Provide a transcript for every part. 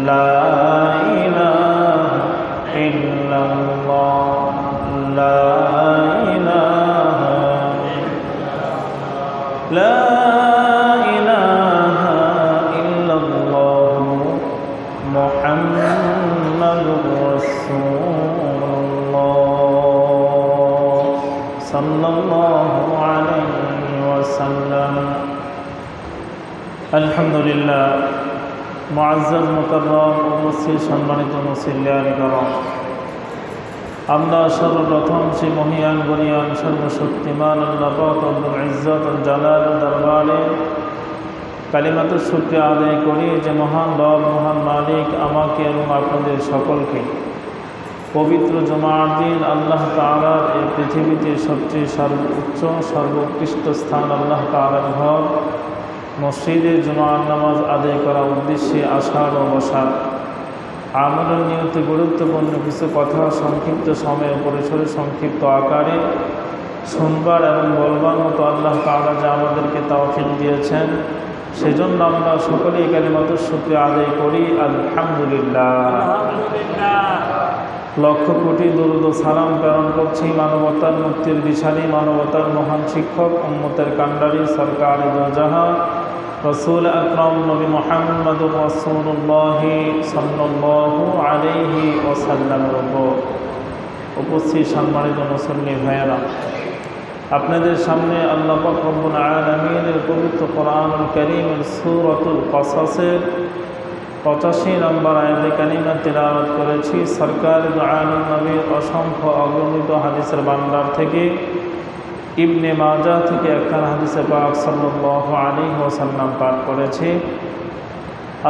লা ইলাহা ইল্লাল্লাহ লা ইলাহা লা ইলাহা ইল্লাল্লাহ মুহাম্মাদুর রাসূলুল্লাহ সাল্লাল্লাহু আলাইহি ওয়াসাল্লাম। আলহামদুলিল্লাহ, মুআজ্জাজ মুকাররম উপস্থিত সম্মানিত মুসল্লিয়ানে কেরাম, আমরা সর্বপ্রথম সেই মহিয়ান গরিয়ান সর্বশক্তিমান আল্লাহ পাক রব্বুল ইজ্জত ওয়াল জালাল দরবারে কালিমাতুশ শুকরিয়া আদায় করি যে মহান রব, মহান মালিক আমাকে এবং আপনাদের সকলকে পবিত্র জুমার দিন আল্লাহ তাআলার এই পৃথিবীতে সবচেয়ে সর্বোচ্চ সর্বোৎকৃষ্ট স্থান আল্লাহ তাআলার ঘর মসজিদে জুমার নামাজ আদায় করার উদ্দেশ্যে আসার ও বসার আমাদের নিয়ত গুরুত্বপূর্ণ কিছু কথা সংক্ষিপ্ত সময়ে পরিসরে সংক্ষিপ্ত আকারে শুনবার এবং বলবার মতো আল্লাহ তাআলা যা আমাদেরকে তৌফিক দিয়েছেন, সেজন্য আমরা সকলেই কালিমাতুশ শুকরিয়া আদায় করি আলহামদুলিল্লাহ। লক্ষ কোটি দরুদ ও সালাম প্রেরণ করছি মানবতার মুক্তির দিশারি, মানবতার মহান শিক্ষক, উম্মতের কান্ডারি, সরকারে দো জাহান রসুল আকরাম নবী মুহাম্মদুর রাসূলুল্লাহ সাল্লাল্লাহু আলাইহি ওয়াসাল্লামের উপর। উপস্থিত সম্মানিত মুসল্লি ভাইয়েরা, আপনাদের সামনে আল্লাহ পাক রব্বুল আলামিনের পবিত্র কোরআনুল কারীমের সূরাতুল কসাসের 85 নম্বর আয়াতে কারিমা তিলাওয়াত করেছি। সরকার দু আলম নবীর অসংখ্য অগণিত হাদিসের ভান্ডার থেকে ইবনে মাজাহ থেকে একখান হাদিসে পাক সাল্লাল্লাহু আলাইহি ওয়াসাল্লাম পাঠ করেছি।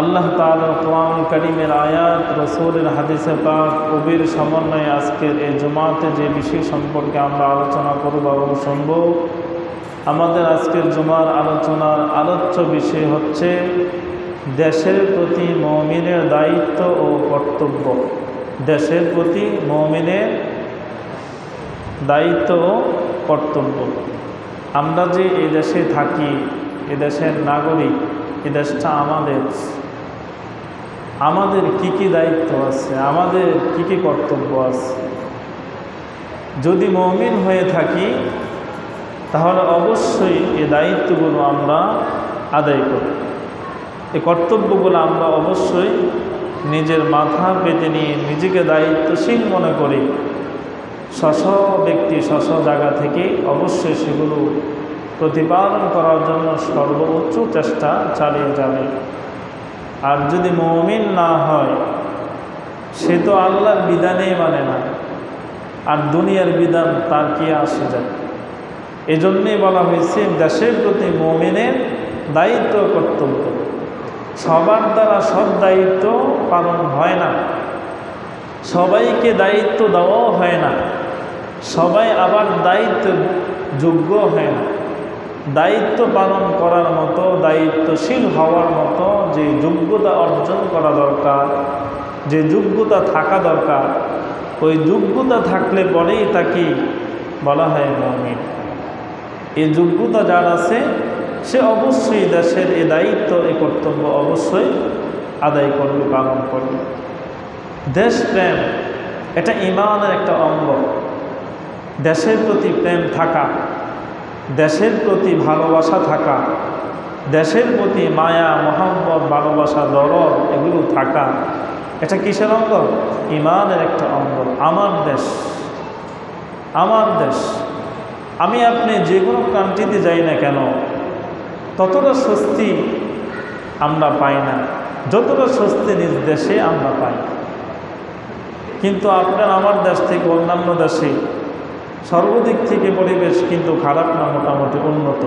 আল্লাহ তাআলার কোরআনুল কারীমের আয়াত, রাসূলের হাদিসে পাক কবির সমন্বয়ে আজকের এই জুমাতে যে বিষয় সম্পর্কে আমরা আলোচনা করব এবং শুনব, আমাদের আজকের জুমার আলোচনার আলোচ্য বিষয় হচ্ছে দেশের প্রতি মুমিনের দায়িত্ব ও কর্তব্য। দেশের প্রতি মুমিনের দায়িত্ব ও কর্তব্য। আমরা যে এই দেশে থাকি, এ দেশের নাগরিক, এ দেশটা আমাদের কি কি দায়িত্ব আছে, আমাদের কি কি কর্তব্য আছে। যদি মুমিন হয়ে থাকি তাহলে অবশ্যই এই দায়িত্বগুলো আমরা আদায় করি। এই কর্তব্যগুলো আমরা অবশ্যই নিজের মাথা পেতে নিয়ে নিজেকে দায়িত্বশীল মনে করি স্ব ব্যক্তি স্ব জায়গা থেকে অবশ্যই সেগুলো প্রতিপালন করার জন্য সর্বোচ্চ চেষ্টা চালিয়ে যাবে। আর যদি মুমিন না হয়, সে তো আল্লাহর বিধানেই মানে না, আর দুনিয়ার বিধান তার কি আসে যায়। এজন্যই বলা হয়েছে দেশের প্রতি মুমিনের দায়িত্ব কর্তব্য। সবার দ্বারা সব দায়িত্ব পালন হয় না, সবাইকে দায়িত্ব দেওয়াও হয় না, সবাই আবার দায়িত্ব যোগ্য হয় না। দায়িত্ব পালন করার মতো, দায়িত্বশীল হওয়ার মতো যে যোগ্যতা অর্জন করা দরকার, যে যোগ্যতা থাকা দরকার, ওই যোগ্যতা থাকলে পরেই তাকে বলা হয় মুমিন। এই যোগ্যতা যার আছে সে অবশ্যই দেশের এই দায়িত্ব, এই কর্তব্য অবশ্যই আদায় করবে, পালন করবে। দেশপ্রেম এটা ঈমানের একটা অঙ্গ। দেশের প্রতি প্রেম থাকা, দেশের প্রতি ভালোবাসা থাকা, দেশের প্রতি মায়া মহব্বত ভালোবাসা দরদ এগুলো থাকা, এটা কিসের অঙ্গ? ঈমানের একটা অঙ্গ। আমার দেশ, আমার দেশ। আমি আপনি যে কোনো কান্ট্রিতে যাই না কেন, ততটা স্বস্তি আমরা পাই না যতটা স্বস্তি নিজ দেশে আমরা পাই। কিন্তু আপনার আমার দেশ থেকে অন্যান্য দেশে সর্বদিক থেকে পরিবেশ কিন্তু খারাপ না, মোটামুটি উন্নত,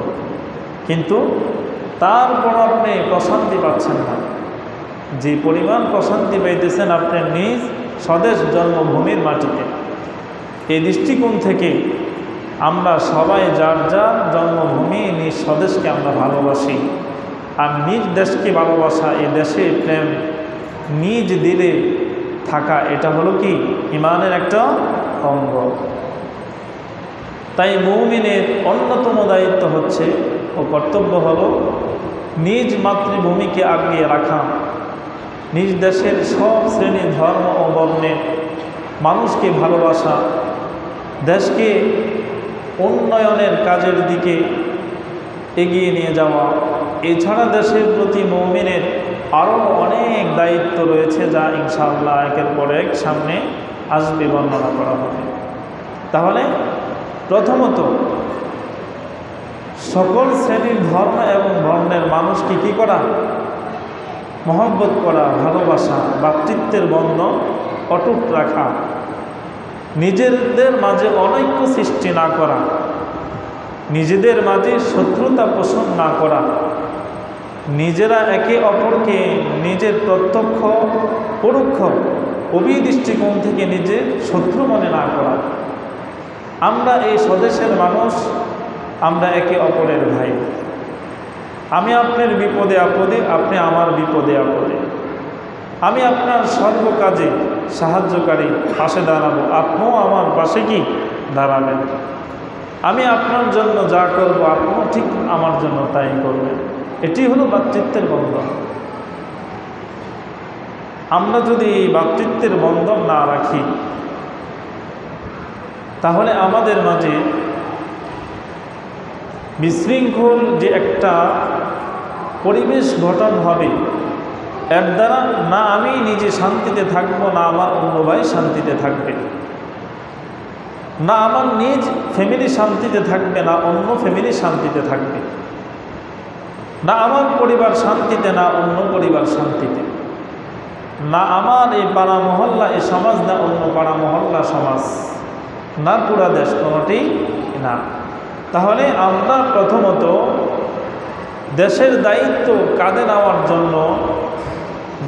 কিন্তু তারপর আপনি প্রশান্তি পাচ্ছেন না। যে পরিমাণ প্রশান্তি পাইতেছেন আপনি নিজ স্বদেশ জন্মভূমির মাটিতে। এই দৃষ্টিকোণ থেকে আমরা সবাই যার যার জন্মভূমি, নিজ স্বদেশকে আমরা ভালোবাসি। আর নিজ দেশকে ভালোবাসা, এই দেশে প্রেম, নিজ দিলে থাকা, এটা হলো কি ঈমানের একটা অঙ্গ। তাই মুমিনের অন্যতম দায়িত্ব হচ্ছে ও কর্তব্য হলো নিজ মাতৃভূমিকে আগিয়ে রাখা, নিজ দেশের সব শ্রেণী ধর্ম ও বর্ণের মানুষকে ভালোবাসা, দেশকে উন্নয়নের কাজের দিকে এগিয়ে নিয়ে যাওয়া, এছাড়া দেশের প্রতি মুমিনের আরও অনেক দায়িত্ব রয়েছে, যা ইনশাআল্লাহ একের পর এক সামনে আসবে, বর্ণনা করা হবে। তাহলে প্রথমত সকল শ্রেণীর ধর্ম এবং বর্ণের মানুষকে কী করা? মহব্বত করা, ভালোবাসা, ভ্রাতৃত্বের বন্ধন অটুট রাখা, নিজেদের মাঝে অনৈক্য সৃষ্টি না করা, নিজেদের মাঝে শত্রুতা পোষণ না করা, নিজেরা একে অপরকে নিজের প্রত্যক্ষ পরোক্ষ উভয় দৃষ্টিকোণ থেকে নিজের শত্রু মনে না করা। আমরা এই স্বদেশের মানুষ, আমরা একে অপরের ভাই। আমি আপনার বিপদে আপদে, আপনি আমার বিপদে আপদে। আমি আপনার সর্বকাজে সাহায্যকারী, পাশে দাঁড়াবো, আপনিও আমার পাশে কি দাঁড়াবেন। আমি আপনার জন্য যা করব, আপনিও ঠিক আমার জন্য তাই করবেন। এটি হলো ভ্রাতৃত্বের বন্ধন। আমরা যদি এই ভ্রাতৃত্বের বন্ধন না রাখি, তাহলে আমাদের মাঝে বিশৃঙ্খল যে একটা পরিবেশ গঠন হবে, এর দ্বারা না আমি নিজে শান্তিতে থাকব, না আমার অন্য ভাই শান্তিতে থাকবে, না আমার নিজ ফ্যামিলি শান্তিতে থাকবে, না অন্য ফ্যামিলি শান্তিতে থাকবে, না আমার পরিবার শান্তিতে, না অন্য পরিবার শান্তিতে, না আমার এই পাড়া মহল্লা এই সমাজ, না অন্য পাড়া মহল্লা সমাজ, না পুরা দেশ, কোনোটি না। তাহলে আমরা প্রথমত দেশের দায়িত্ব কাঁধে নেওয়ার জন্য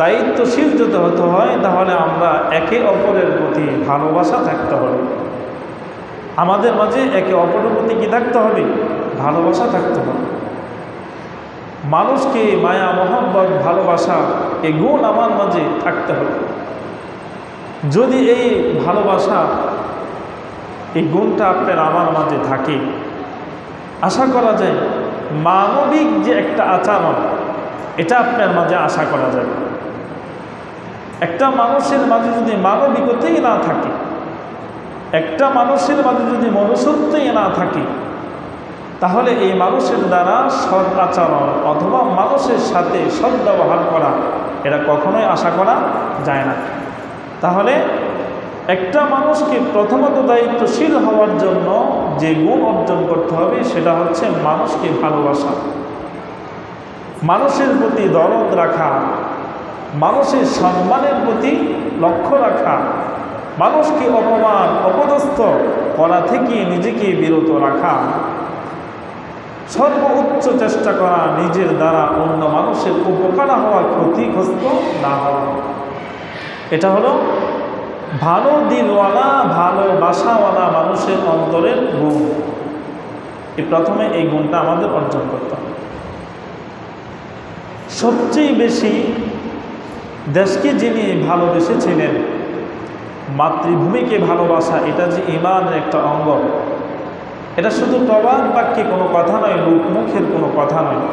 দায়িত্বশীল যদি হতে হয়, তাহলে আমরা একে অপরের প্রতি ভালোবাসা থাকতে হবে। আমাদের মাঝে একে অপরের প্রতি কী থাকতে হবে? ভালোবাসা থাকতে হবে। মানুষকে মায়া মহব্বত ভালোবাসা এই গুণ আমার মাঝে থাকতে হবে। যদি এই ভালোবাসা এই গুণটা আপনার আমার মাঝে থাকে, আশা করা যায় মানবিক যে একটা আচরণ, এটা আপনার মাঝে আশা করা যায়। একটা মানুষের মাঝে যদি মানবিকতাই না থাকে, একটা মানুষের মাঝে যদি মনুষ্যত্বই না থাকে, তাহলে এই মানুষের দ্বারা সৎ আচরণ অথবা মানুষের সাথে সদ্ব্যবহার করা এটা কখনোই আশা করা যায় না। তাহলে একটা মানুষকে প্রথমত দায়িত্বশীল হওয়ার জন্য যে গুণ অর্জন করতে হবে, সেটা হচ্ছে মানুষকে ভালোবাসা, মানুষের প্রতি দরদ রাখা, মানুষের সম্মানের প্রতি লক্ষ্য রাখা, মানুষকে অপমান অপদস্থ করা থেকে নিজেকে বিরত রাখা, সর্বোচ্চ চেষ্টা করা নিজের দ্বারা অন্য মানুষের উপকার হওয়া, ক্ষতিগ্রস্ত না হওয়া। এটা হলো ভালো দিলওয়ালা, ভালোবাসাওয়ালা মানুষের অন্তরের গুণ। প্রথমে এই গুণটা আমাদের অর্জন করতে হবে। সবচেয়ে বেশি দেশকে যিনি ভালোবেসেছিলেন, মাতৃভূমিকে ভালোবাসা, এটা যে ঈমানের একটা অঙ্গ। এটা শুধু প্রবাদ বাক্যে কোনো কথা নয়, লোকমুখের কোনো কথা নয়।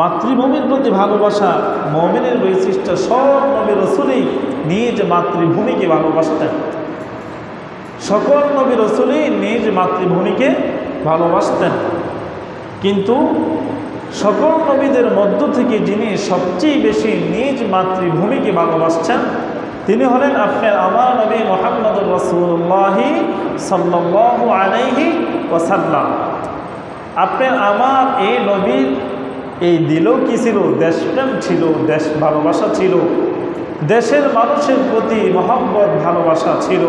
মাতৃভূমির প্রতি ভালোবাসা মুমিনের বৈশিষ্ট্য। সব নবী রাসূলই নিজ মাতৃভূমিকে ভালোবাসতেন। সকল নবী রাসূলই নিজ মাতৃভূমিকে ভালোবাসতেন। কিন্তু সকল নবীদের মধ্য থেকে যিনি সবচেয়ে বেশি নিজ মাতৃভূমিকে ভালোবাসছেন, তিনি হলেন আপনার আমার নবী মুহাম্মদুর রাসূলুল্লাহ সাল্লাল্লাহু আলাইহি ওয়াসাল্লাম। আপনার আমার এই নবীর এই দিলও কি ছিল? দেশপ্রেম ছিল, দেশ ভালোবাসা ছিল, দেশের মানুষের প্রতি মহব্বত ভালোবাসা ছিল।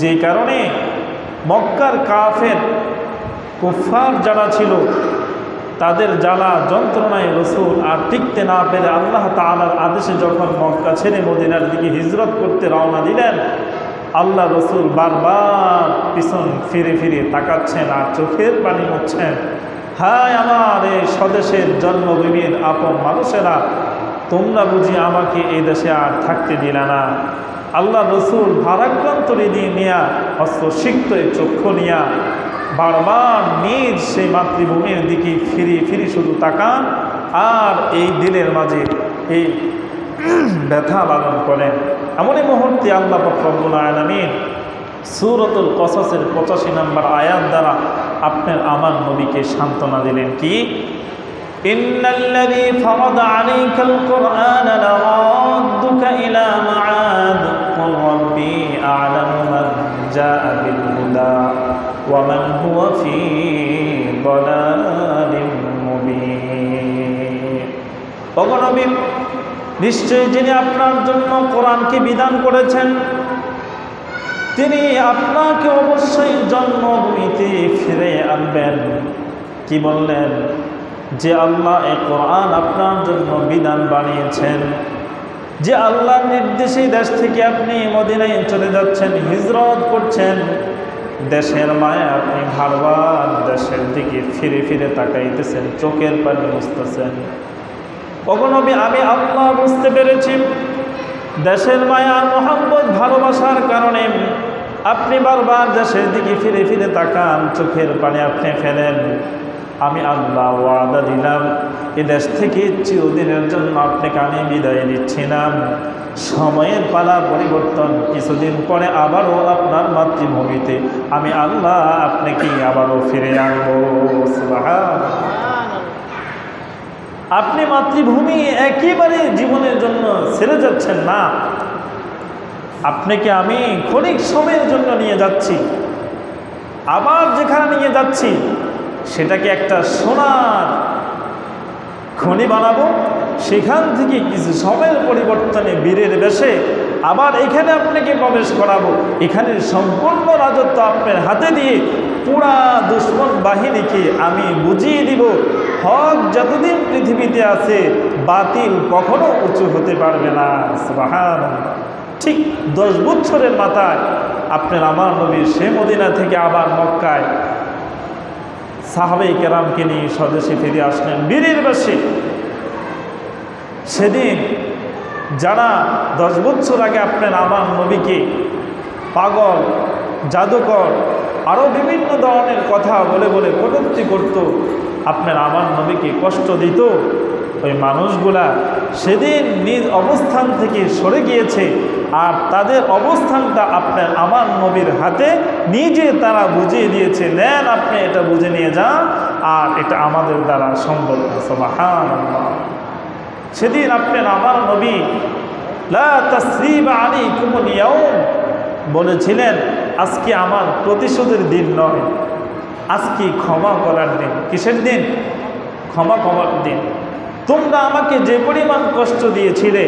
যে কারণে মক্কার কাফের কুফফার যারা ছিল, তাদের জ্বালা যন্ত্রণায় রসুল আর টিকতে না পেরে আল্লাহ তাআলার আদেশে যখন মক্কা ছেড়ে মদিনার দিকে হিজরত করতে রওনা দিলেন, আল্লাহ রসুল বারবার পিছন ফিরে ফিরে তাকাচ্ছেন আর চোখের পানি মুছছেন। হায় আমার এই স্বদেশের জন্মভূমির আপন মানুষেরা, তোমরা বুঝি আমাকে এই দেশে আর থাকতে দিলে না। আল্লাহ রসুল ভারাক্রান্ত হৃদয় নিয়া, অস্ত্রসিক্ত চক্ষু নিয়া বারবার নিজ সেই মাতৃভূমির দিকে ফিরে ফিরে শুধু তাকান, আর এই দিলের মাঝে এই ব্যথা লালন করেন। এমনই মুহূর্তে আল্লাহ পাক রব্বুল আলামিন সূরাতুল কসসের 85 নম্বর আয়াত দ্বারা আপনার আমার নবীকে সান্ত্বনা দিলেন কি, ইন্নাল্লাযী ফারাদা আলাইকাল কুরআনা লারাদ্দুকা ইলা মাআদ কুল রাব্বি আ'লামু মান জাআ বিল হুদা ওয়া মান হুয়া ফী দালালিম মুবিন। ওগো নবী, নিশ্চয়ই যিনি আপনার জন্য কোরআনকে বিধান করেছেন তিনি আপনাকে অবশ্যই জন্মভূমিতে ফিরে আনবেন। কি বললেন? যে আল্লাহ এই কোরআন আপনার জন্য বিধান বানিয়েছেন, যে আল্লাহর নির্দেশে দেশ থেকে আপনি মদিনায় চলে যাচ্ছেন, হিজরত করছেন, দেশের মায়ে আপনি বারবার দেশের দিকে ফিরে ফিরে তাকাইতেছেন, চোখের পানি মুছতেছেন। ওগো নবী, আমি আল্লাহ বুঝতে পেরেছি দেশের মায়া মোহাম্মদ ভালোবাসার কারণে আপনি বারবার দেশের দিকে ফিরে ফিরে তাকান, চোখের পানি আপনি ফেলেন। আমি আল্লাহ ওয়াদা দিলাম এ দেশ থেকে চিরদিনের জন্য আপনাকে আমি বিদায় দিচ্ছি না। সময়ের পালা পরিবর্তন, কিছুদিন পরে আবারও আপনার মাতৃভূমিতে আমি আল্লাহ আপনাকে আবারও ফিরে আনবো। সুবহানাল্লাহ। আপনি মাতৃভূমি একেবারে জীবনের জন্য ছেড়ে যাচ্ছেন না, আপনাকে আমি ক্ষণিক সময়ের জন্য নিয়ে যাচ্ছি। আবার যেখানে নিয়ে যাচ্ছি সেটাকে একটা সোনার খনি বানাবো, সেখান থেকে কিছু সময়ের পরিবর্তনে বীরের বেশে আবার এখানে আপনাকে প্রবেশ করাবো। এখানে সম্পূর্ণ রাজত্ব আপনার হাতে দিয়ে পুরা দুশ্মন বাহিনীকে আমি বুঝিয়ে দিব হক যতদিন পৃথিবীতে আছে বাতিল কখনো উঁচু হতে পারবে না। সুবহানাল্লাহ। ঠিক 10 বছরের মাথায় আপনার আমার নবী সে মদিনা থেকে আবার মক্কায় সাহাবায়ে কেরামকে নিয়ে স্বদেশে ফিরে আসলেন বীরের বেশে। সেদিন যারা 10 বছর আগে আপনার আমার নবীকে পাগল, জাদুকর, আরও বিভিন্ন ধরনের কথা বলে বলে কটূক্তি করত, আপনার আমার নবীকে কষ্ট দিত, ওই মানুষগুলা সেদিন নিজ অবস্থান থেকে সরে গিয়েছে। আর তাদের অবস্থানটা আপনার আমার নবীর হাতে নিজে তারা বুঝিয়ে দিয়েছে, নেন আপনি এটা বুঝে নিয়ে যান, আর এটা আমাদের দ্বারা সম্ভব না। সুবহানাল্লাহ। সেদিন আপনার আমার নবী লা তাসরিবা আলাইকুমুল ইয়াউম বলেছিলেন, আজকে আমার প্রতিশোধের দিন নয়, আজকে ক্ষমা করার দিন। কিসের দিন? ক্ষমা করার দিন। তোমরা আমাকে যে পরিমাণ কষ্ট দিয়েছিলে,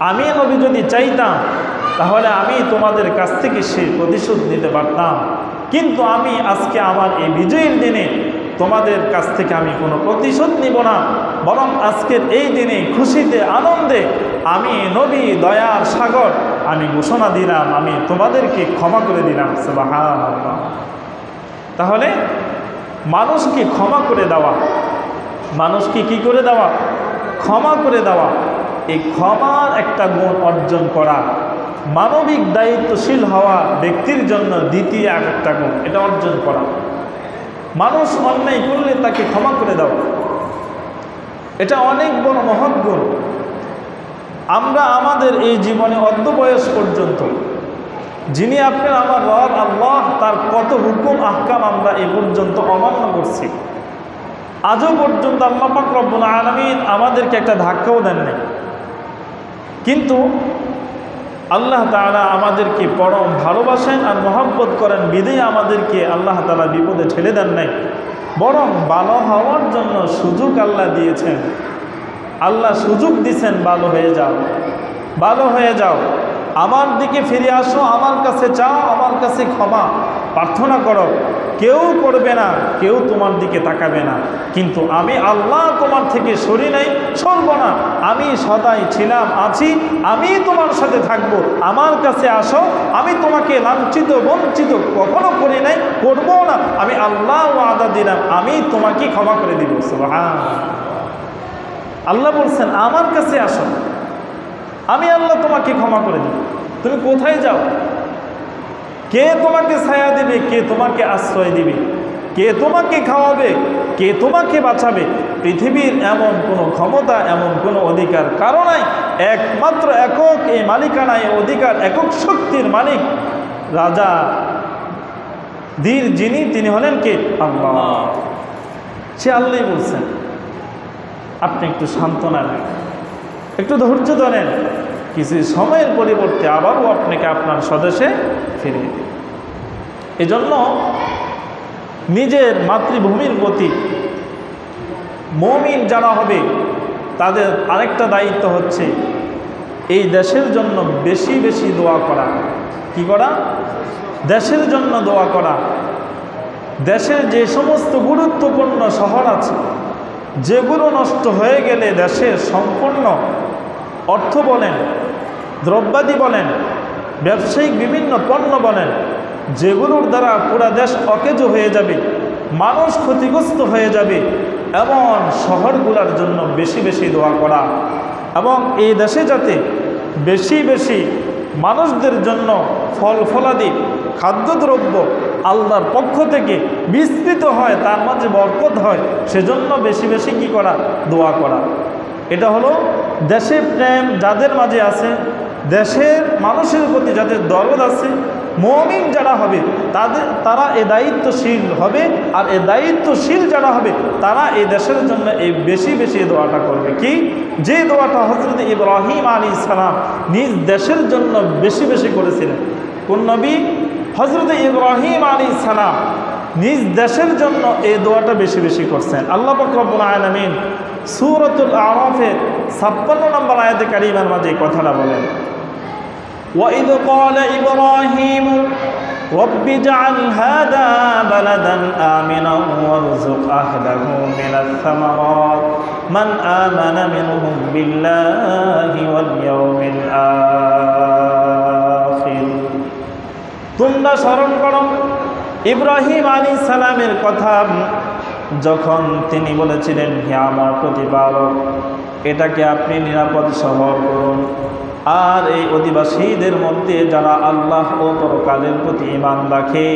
আমি নবী যদি চাইতাম তাহলে আমি তোমাদের কাছ থেকে সেই প্রতিশোধ নিতে পারতাম, কিন্তু আমি আজকে আমার এই বিজয়ের দিনে তোমাদের কাছ থেকে আমি কোনো প্রতিশোধ নিব না, বরং আজকের এই দিনে খুশিতে আনন্দে আমি নবী দয়ার সাগর আমি ঘোষণা দিলাম, আমি তোমাদেরকে ক্ষমা করে দিলাম। সুবহানাল্লাহ। তাহলে মানুষকে ক্ষমা করে দেওয়া, মানুষকে কি করে দেওয়া? ক্ষমা করে দেওয়া। এই ক্ষমার একটা গুণ অর্জন করা, মানবিক দায়িত্বশীল হওয়া ব্যক্তির জন্য দ্বিতীয় একটা গুণ, এটা অর্জন করা। মানুষ অন্যায় করলে তাকে ক্ষমা করে দেওয়া, এটা অনেক বড় মহৎ গুণ। আমরা আমাদের এই জীবনে অর্ধ বয়স পর্যন্ত যিনি আপনার আমার রব আল্লাহ, তার কত হুকুম আহকাম আমরা এ পর্যন্ত অমান্য করছি। আজও পর্যন্ত আল্লাহ পাক রব্বুল আলামিন আমাদেরকে একটা ধাক্কাও দেন নাই, কিন্তু আল্লাহ তাআলা আমাদেরকে পরম ভালোবাসেন আর মহব্বত করেন বিধায় আমাদেরকে আল্লাহ তাআলা বিপদে ঠেলে দেন নাই, বরং ভালো হওয়ার জন্য সুযোগ আল্লাহ দিয়েছেন। আল্লাহ সুযোগ দিয়েছেন, ভালো হয়ে যাও, ভালো হয়ে যাও, আমার দিকে ফিরে আসো, আমার কাছে চাও, আমার কাছে ক্ষমা প্রার্থনা করো। কেউ করবে না, কেউ তোমার দিকে তাকাবে না, কিন্তু আমি আল্লাহ তোমার থেকে সরি নাই, সরব না। আমি সদাই ছিলাম, আছি, আমি তোমার সাথে থাকবো। আমার কাছে আসো, আমি তোমাকে লাঞ্ছিত বঞ্চিত কখনো করি নাই, করবো না। আমি আল্লাহ ওয়াদা দিলাম, আমি তোমাকে ক্ষমা করে দিব। সুবহানাল্লাহ। আল্লাহ বলছেন আমার কাছে আসো, আমি আল্লাহ তোমাকে ক্ষমা করে দিব। তুমি কোথায় যাও? কে তোমাকে ছায়া দিবে? কে তোমাকে আশ্রয় দিবে? কে তোমাকে খাওয়াবে? কে তোমাকে বাঁচাবে? পৃথিবীর এমন কোনো ক্ষমতা, এমন কোনো অধিকার কারো নাই। একমাত্র একক এই মালিকানায় অধিকার, একক শক্তির মালিক রাজা যিনি, তিনি হলেন কে? আল্লাহ। সে আল্লাহ বলছেন। আপনি একটু সান্ত্বনা নেন, একটু ধৈর্য ধরেন, কিছু সময়ের পরিবর্তে আবারও আপনাকে আপনার স্বদেশে ফিরিয়ে দেবে। এজন্য নিজের মাতৃভূমির প্রতি মুমিন যারা হবে তাদের আরেকটা দায়িত্ব হচ্ছে এই দেশের জন্য বেশি বেশি দোয়া করা। কি করা? দেশের জন্য দোয়া করা। দেশের যে সমস্ত গুরুত্বপূর্ণ শহর আছে, যেগুলো নষ্ট হয়ে গেলে দেশের সম্পূর্ণ অর্থ বলেন, দ্রব্যাদি বলেন, ব্যবসায়িক বিভিন্ন পণ্য বলেন, যেগুলোর দ্বারা পুরা দেশ অকেজো হয়ে যাবে, মানুষ ক্ষতিগ্রস্ত হয়ে যাবে, এমন শহরগুলোর জন্য বেশি বেশি দোয়া করা। এবং এই দেশে যাতে বেশি বেশি মানুষদের জন্য ফল ফলাদি খাদ্যদ্রব্য আল্লাহর পক্ষ থেকে বিস্তৃত হয়, তার মাঝে বরকত হয়, সেজন্য বেশি বেশি কি করা? দোয়া করা। এটা হলো দেশে প্রেম যাদের মাঝে আছে, দেশের মানুষের প্রতি যাদের দরদ আছে, মুমিন যারা হবে তারা এই দায়িত্বশীল হবে। আর এই দায়িত্বশীল যারা হবে তারা এই দেশের জন্য এই বেশি বেশি দোয়াটা করবে। কি? যে দোয়াটা হযরত ইব্রাহিম আলাইহিস সালাম নিজ দেশের জন্য বেশি বেশি করেছিলেন। কোন নবী? হযরত ইব্রাহিম আলাইহিস সালাম নিজ দেশের জন্য এই দোয়াটা বেশি বেশি করছেন। আল্লাহ পাক রব্বুল আলামিন সূরাতুল আরাফের 56 নম্বর আয়াতে কারিমার মাঝে এই কথাটা বলেন, وَإِذْ قَالَ إِبْرَاهِيمُ رَبِّ اجْعَلْ هَذَا بَلَدًا آمِنًا وَارْزُقْ أَهْلَهُ مِنَ الثَّمَرَاتِ مَنْ آمَنَ مِنْهُمْ بِاللَّهِ وَالْيَوْمِ الْآخِرِ। তোমরা স্মরণ করো ইব্রাহিম আলাইহিস সালামের কথা, যখন তিনি বলেছিলেন, হে আমার প্রতিপালক, এটাকে আপনি নিরাপদ শহর করুন, আর এই অধিবাসীদের মধ্যে যারা আল্লাহ ও পরকালের প্রতি ঈমান রাখে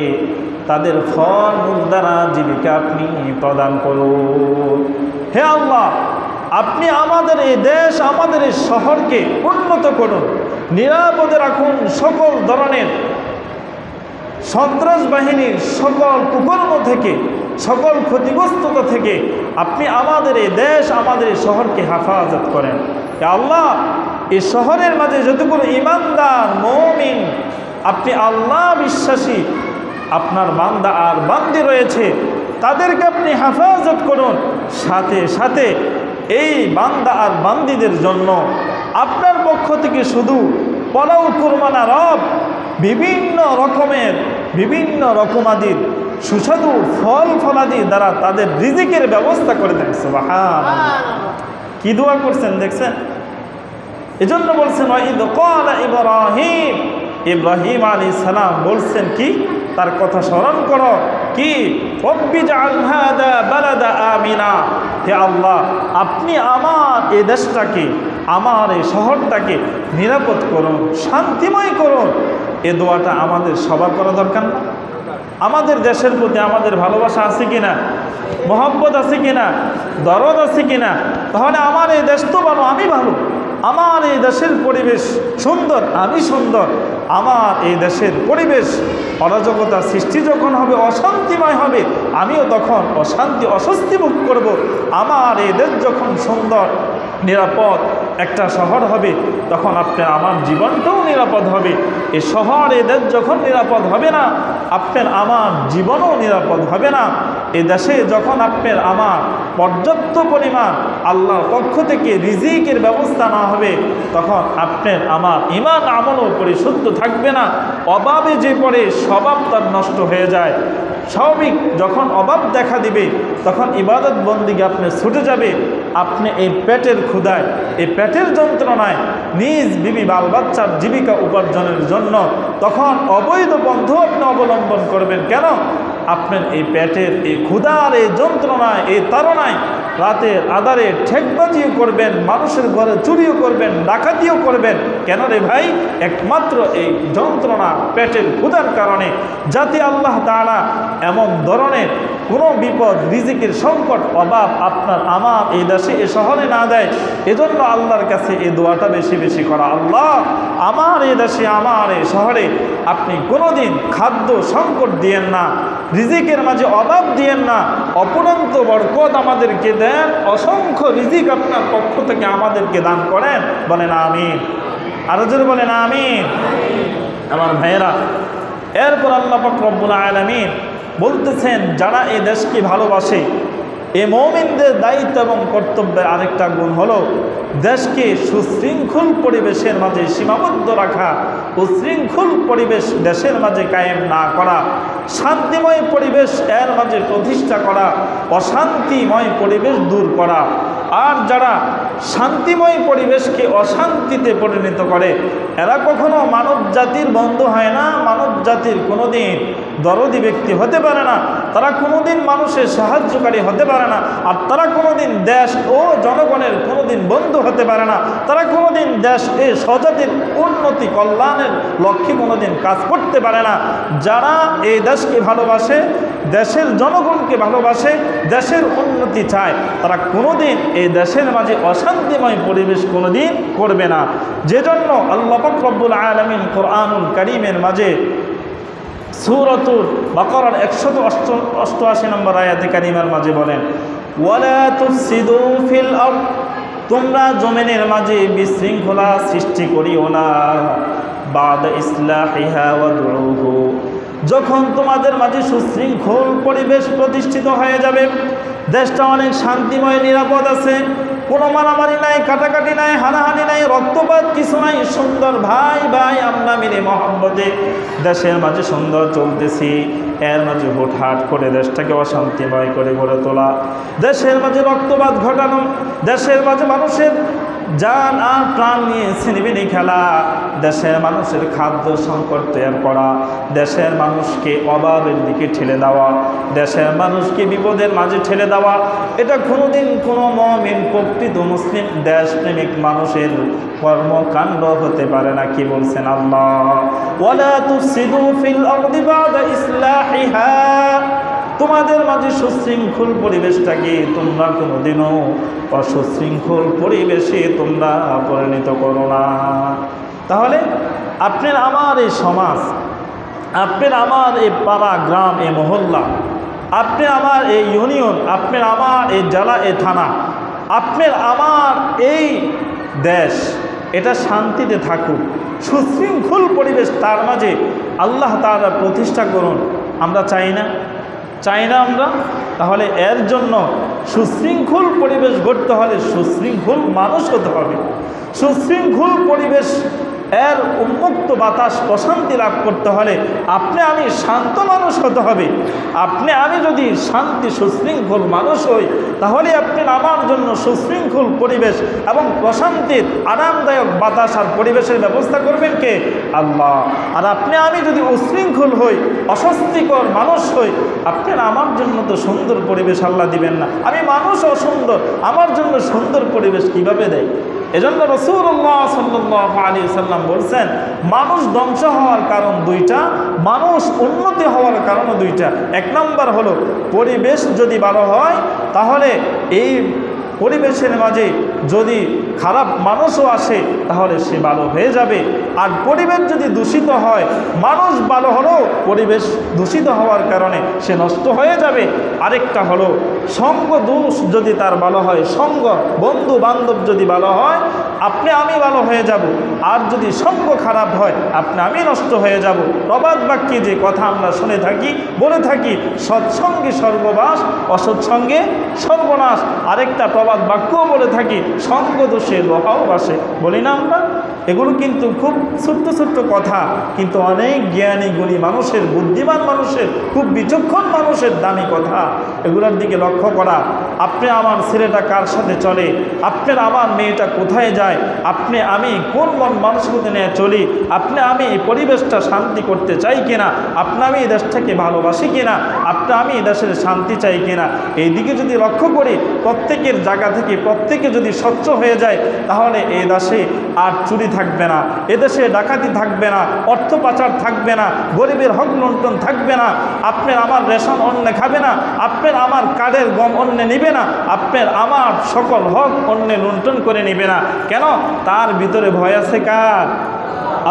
তাদের ফল মূল দ্বারা জীবিকা আপনি প্রদান করুন। হে আল্লাহ, আপনি আমাদের এই দেশ, আমাদের এই শহরকে উন্নত করুন, নিরাপদে রাখুন সকল ধরনের সন্ত্রাস বাহিনীর সকল কুকর্ম থেকে, সকল ক্ষতিগ্রস্ততা থেকে আপনি আমাদের এই দেশ, আমাদের এই শহরকে হেফাজত করেন। আল্লাহ, এই শহরের মাঝে যতগুলো ঈমানদার মুমিন, আপনি আল্লাহ বিশ্বাসী আপনার বান্দা আর বান্দি রয়েছে, তাদেরকে আপনি হেফাজত করুন। সাথে সাথে এই বান্দা আর বান্দিদের জন্য আপনার পক্ষ থেকে শুধু পলাউ কুরবানা রব বিভিন্ন রকমাদির সুস্বাদু ফল ফলাদি দ্বারা তাদের রিজিকের ব্যবস্থা করে দেন। সুবহানাল্লাহ, কি দোয়া করছেন দেখছেন? এজন্য বলছেন ওয়াইদ ক্বালা ইব্রাহিম, ইব্রাহিম আলাইহিস সালাম বলছেন কি? তার কথা স্মরণ করো। কি? রব্বি জাআল হাদা বালাদা আমিনা, হে আল্লাহ, আপনি আমার এই দেশটাকে, আমার এই শহরটাকে নিরাপদ করুন, শান্তিময় করুন। এ দোয়াটা আমাদের সবার করা দরকার না? আমাদের দেশের প্রতি আমাদের ভালোবাসা আছে কিনা, মহব্বত আছে কিনা, দরদ আছে কিনা? তাহলে আমার এই দেশ তো ভালো, আমি ভালো, আমার এই দেশের পরিবেশ সুন্দর, আমি সুন্দর। আমার এই দেশের পরিবেশ অরাজকতা সৃষ্টি যখন হবে, অশান্তিময় হবে, আমিও তখন অশান্তি অস্বস্তি ভোগ করব। আমার এই দেশ যখন সুন্দর নিরাপদ একটা শহর হবে, তখন আপনার আমার জীবনটাও নিরাপদ হবে। এই শহর এই দেশ যখন নিরাপদ হবে না, আপনার আমার জীবনও নিরাপদ হবে না। এ দেশে যখন আপনার আমার পর্যাপ্ত পরিমাণ আল্লাহর পক্ষ থেকে রিজিকের ব্যবস্থা না হবে, তখন আপনার আমার ঈমান আমলও পরিশুদ্ধ থাকবে না। অভাবে যে পড়ে স্বভাব তার নষ্ট হয়ে যায়। স্বাভাবিক যখন অভাব দেখা দিবে, তখন ইবাদত বন্দিকে আপনি ছুটে যাবে। আপনি এই পেটের ক্ষুধায়, এই পেটের যন্ত্রণায় নিজ বিবি বাল বাচ্চার জীবিকা উপার্জনের জন্য তখন অবৈধ পন্থা আপনি অবলম্বন করবেন। কেন? আপনার এই পেটের এই ক্ষুধার এই যন্ত্রণায়, এই তাড়নায় রাতের আধারে ঠেকবাজিও করবেন, মানুষের ঘরে চুরিও করবেন, ডাকাতিও করবেন। কেন রে ভাই? একমাত্র এই যন্ত্রণা, পেটের ক্ষুধার কারণে। যাতে আল্লাহ তাআলা এমন ধরনের কোনো বিপদ, রিজিকের সংকট, অভাব আপনার আমার এই দেশে এ শহরে না দেয়। এজন্য আল্লাহর কাছে এই দোয়াটা বেশি বেশি করা, আল্লাহ আমার এই দেশে আমার এই শহরে আপনি কোনোদিন খাদ্য সংকট দিয়েন না, রিজিকের মাঝে অভাব দিয়েন না, অপরন্ত বরকত আমাদেরকে দেন, অসংখ্য রিজিক আপনার পক্ষ থেকে আমাদেরকে দান করেন। বলেন আমিন। আরো জোরে বলেন আমিন। আমার ভাইয়েরা, এরপর আল্লাহ পাক রব্বুল আলামিন বলতেছেন, যারা এই দেশকে ভালোবাসে, এ মুমিনদের দায়িত্ব এবং কর্তব্যের আরেকটা গুণ হলো দেশকে সুশৃঙ্খল পরিবেশের মাঝে সীমাবদ্ধ রাখা, উশৃঙ্খল পরিবেশ দেশের মাঝে কায়েম না করা, শান্তিময় পরিবেশ এর মাঝে প্রতিষ্ঠা করা, অশান্তিময় পরিবেশ দূর করা। আর যারা শান্তিময় পরিবেশকে অশান্তিতে পরিণত করে, এরা কখনো মানব জাতির বন্ধু হয় না, মানব জাতির কোনোদিন দরদি ব্যক্তি হতে পারে না, তারা কোনোদিন মানুষের সাহায্যকারী হতে পারে না, আর তারা কোনোদিন দেশ ও জনগণের কোনোদিন বন্ধু হতে পারে না, তারা কোনোদিন দেশ এ স্বজাতির উন্নতি কল্যাণের লক্ষ্যে কোনোদিন কাজ করতে পারে না। যারা এই দেশকে ভালোবাসে, দেশের জনগণকে ভালোবাসে, দেশের উন্নতি চায়, তারা কোনোদিন এই দেশের মাঝে অশান্তিময় পরিবেশ কোনোদিন করবে না। যেজন্য আল্লাহ পাক রব্বুল আলামিন কোরআনুল কারীমের মাঝে সূরাতুল বাকারার 188 নম্বর আয়াতে কারিমার মাঝে বলেন, ওয়ালা তুফসিদু ফিল আরদ, তোমরা জমিনের মাঝে বিশৃঙ্খলা সৃষ্টি করিও না, বাদা ইসলাহিহা ওয়াদউহু, যখন তোমাদের মাঝে সুশৃঙ্খল পরিবেশ প্রতিষ্ঠিত হয়ে যাবে, দেশটা অনেক শান্তিময় নিরাপদ আছে, কোনো মারামারি নাই, কাটাকাটি নাই, হানাহানি নাই, রক্তপাত কিছু নাই, সুন্দর ভাই ভাই আমরা মিলে মহব্বতে দেশের মাঝে সুন্দর চলতেছি, এর মাঝে হুটহাট করে দেশটাকে অশান্তিময় করে গড়ে তোলা, দেশের মাঝে রক্তপাত ঘটানো, দেশের মাঝে মানুষের জান আর প্রাণ নিয়ে ছিনিমিনি খেলা, দেশের মানুষের খাদ্য সংকট তৈরি করা, দেশের মানুষকে অভাবের দিকে ঠেলে দেওয়া, দেশের মানুষকে বিপদের মাঝে ঠেলে দেওয়া, এটা কোনোদিন কোনো মুমিন প্রকৃত মুসলিম দেশপ্রেমিক মানুষের কর্মকাণ্ড হতে পারে না। কি বলছেন আল্লাহ? ওয়ালা তুফসিদু ফিল আরদি বাদা ইসলাহিহা, তোমাদের মাঝে সুশৃঙ্খল পরিবেশটাকে তোমরা কোনোদিনও অসুশৃঙ্খল পরিবেশে তোমরা পরিণত করো না। তাহলে আপনার আমার এই সমাজ, আপনার আমার এই পাড়া গ্রাম, এই মহল্লা, আপনার আমার এই ইউনিয়ন, আপনার আমার এই জেলা, এই থানা, আপনার আমার এই দেশ, এটা শান্তিতে থাকুক, সুশৃঙ্খল পরিবেশ তার মাঝে আল্লাহ তাআলা প্রতিষ্ঠা করুন। আমরা চাই না? চাই না আমরা? তাহলে এর জন্য সুশৃঙ্খল পরিবেশ গড়তে হলে সুশৃঙ্খল মানুষ হতে হবে। সুশৃঙ্খল পরিবেশ এর উন্মুক্ত বাতাস প্রশান্তি লাভ করতে হলে আপনি আমি শান্ত মানুষ হতে হবে। আপনি আমি যদি শান্তি সুশৃঙ্খল মানুষ হই, তাহলে আপনি আমার জন্য সুশৃঙ্খল পরিবেশ এবং প্রশান্তির আরামদায়ক বাতাস আর পরিবেশের ব্যবস্থা করবেন কে? আল্লাহ। আর আপনি আমি যদি উশৃঙ্খল হই, অস্বস্তিকর মানুষ হই, আপনার আমার জন্য তো সুন্দর পরিবেশ আল্লাহ দিবেন না। আমি মানুষ অসুন্দর, আমার জন্য সুন্দর পরিবেশ কিভাবে দেয়? এজন্য রাসূলুল্লাহ সাল্লাল্লাহু আলাইহি ওয়াসাল্লাম বলছেন, মানুষ ধ্বংস হওয়ার কারণ দুইটা, মানুষ উন্নতি হওয়ার কারণ দুইটা। এক নম্বর হলো পরিবেশ যদি ভালো হয়, তাহলে এই পরিবেশের মাঝে যদি খারাপ মানুষও আসে তাহলে সে ভালো হয়ে যাবে। আর পরিবেশ যদি দূষিত হয়, মানুষ ভালো হলেও পরিবেশ দূষিত হওয়ার কারণে সে নষ্ট হয়ে যাবে। আরেকটা হলো সঙ্গ দোষ যদি তার ভালো হয়, সঙ্গ বন্ধু বান্ধব যদি ভালো হয়, আপনি আমি ভালো হয়ে যাব। আর যদি সঙ্গ খারাপ হয়, আপনি আমি নষ্ট হয়ে যাব। প্রবাদ বাক্যে যে কথা আমরা শুনে থাকি, বলে থাকি, সৎসঙ্গে স্বর্গবাস, অসৎসঙ্গে সর্বনাশ। আরেকটা প্রবাদ বাক্যও বলে থাকি, সঙ্গ দোষে লোহাও বাসে। বলি না আমরা? এগুলো কিন্তু খুব ছোট্ট ছোট্ট কথা, কিন্তু অনেক জ্ঞানী গুণী মানুষের, বুদ্ধিমান মানুষের, খুব বিচক্ষণ মানুষের দামি কথা। এগুলোর দিকে লক্ষ্য করা, আপনি আমার ছেলেটা কার সাথে চলে, আপনার আমার মেয়েটা কোথায় যায়, আপনি আমি কোন মন মানসিকতা নিয়ে চলি, আপনি আমি এই পরিবেশটা শান্তি করতে চাই কিনা, আপনি আমি এই দেশটাকে ভালোবাসি কিনা, আপনি আমি এই দেশের শান্তি চাই কিনা, এই দিকে যদি লক্ষ্য করি, প্রত্যেকের জায়গা থেকে প্রত্যেকে যদি স্বচ্ছ হয়ে যায়, তাহলে এই দেশে আর চুরি থাকবে না, এদেশে ডাকাতি থাকবে না, অর্থ পাচার থাকবে না, গরিবের হক লুণ্ঠন থাকবে না, আপনার আমার রেশন অন্য খাবে না, আপনার আমার কার্ডের গম অন্য নিবে না, আপনার আমার সকল হক অন্য লুণ্ঠন করে নিবে না। কেন? তার ভিতরে ভয় আছে কার?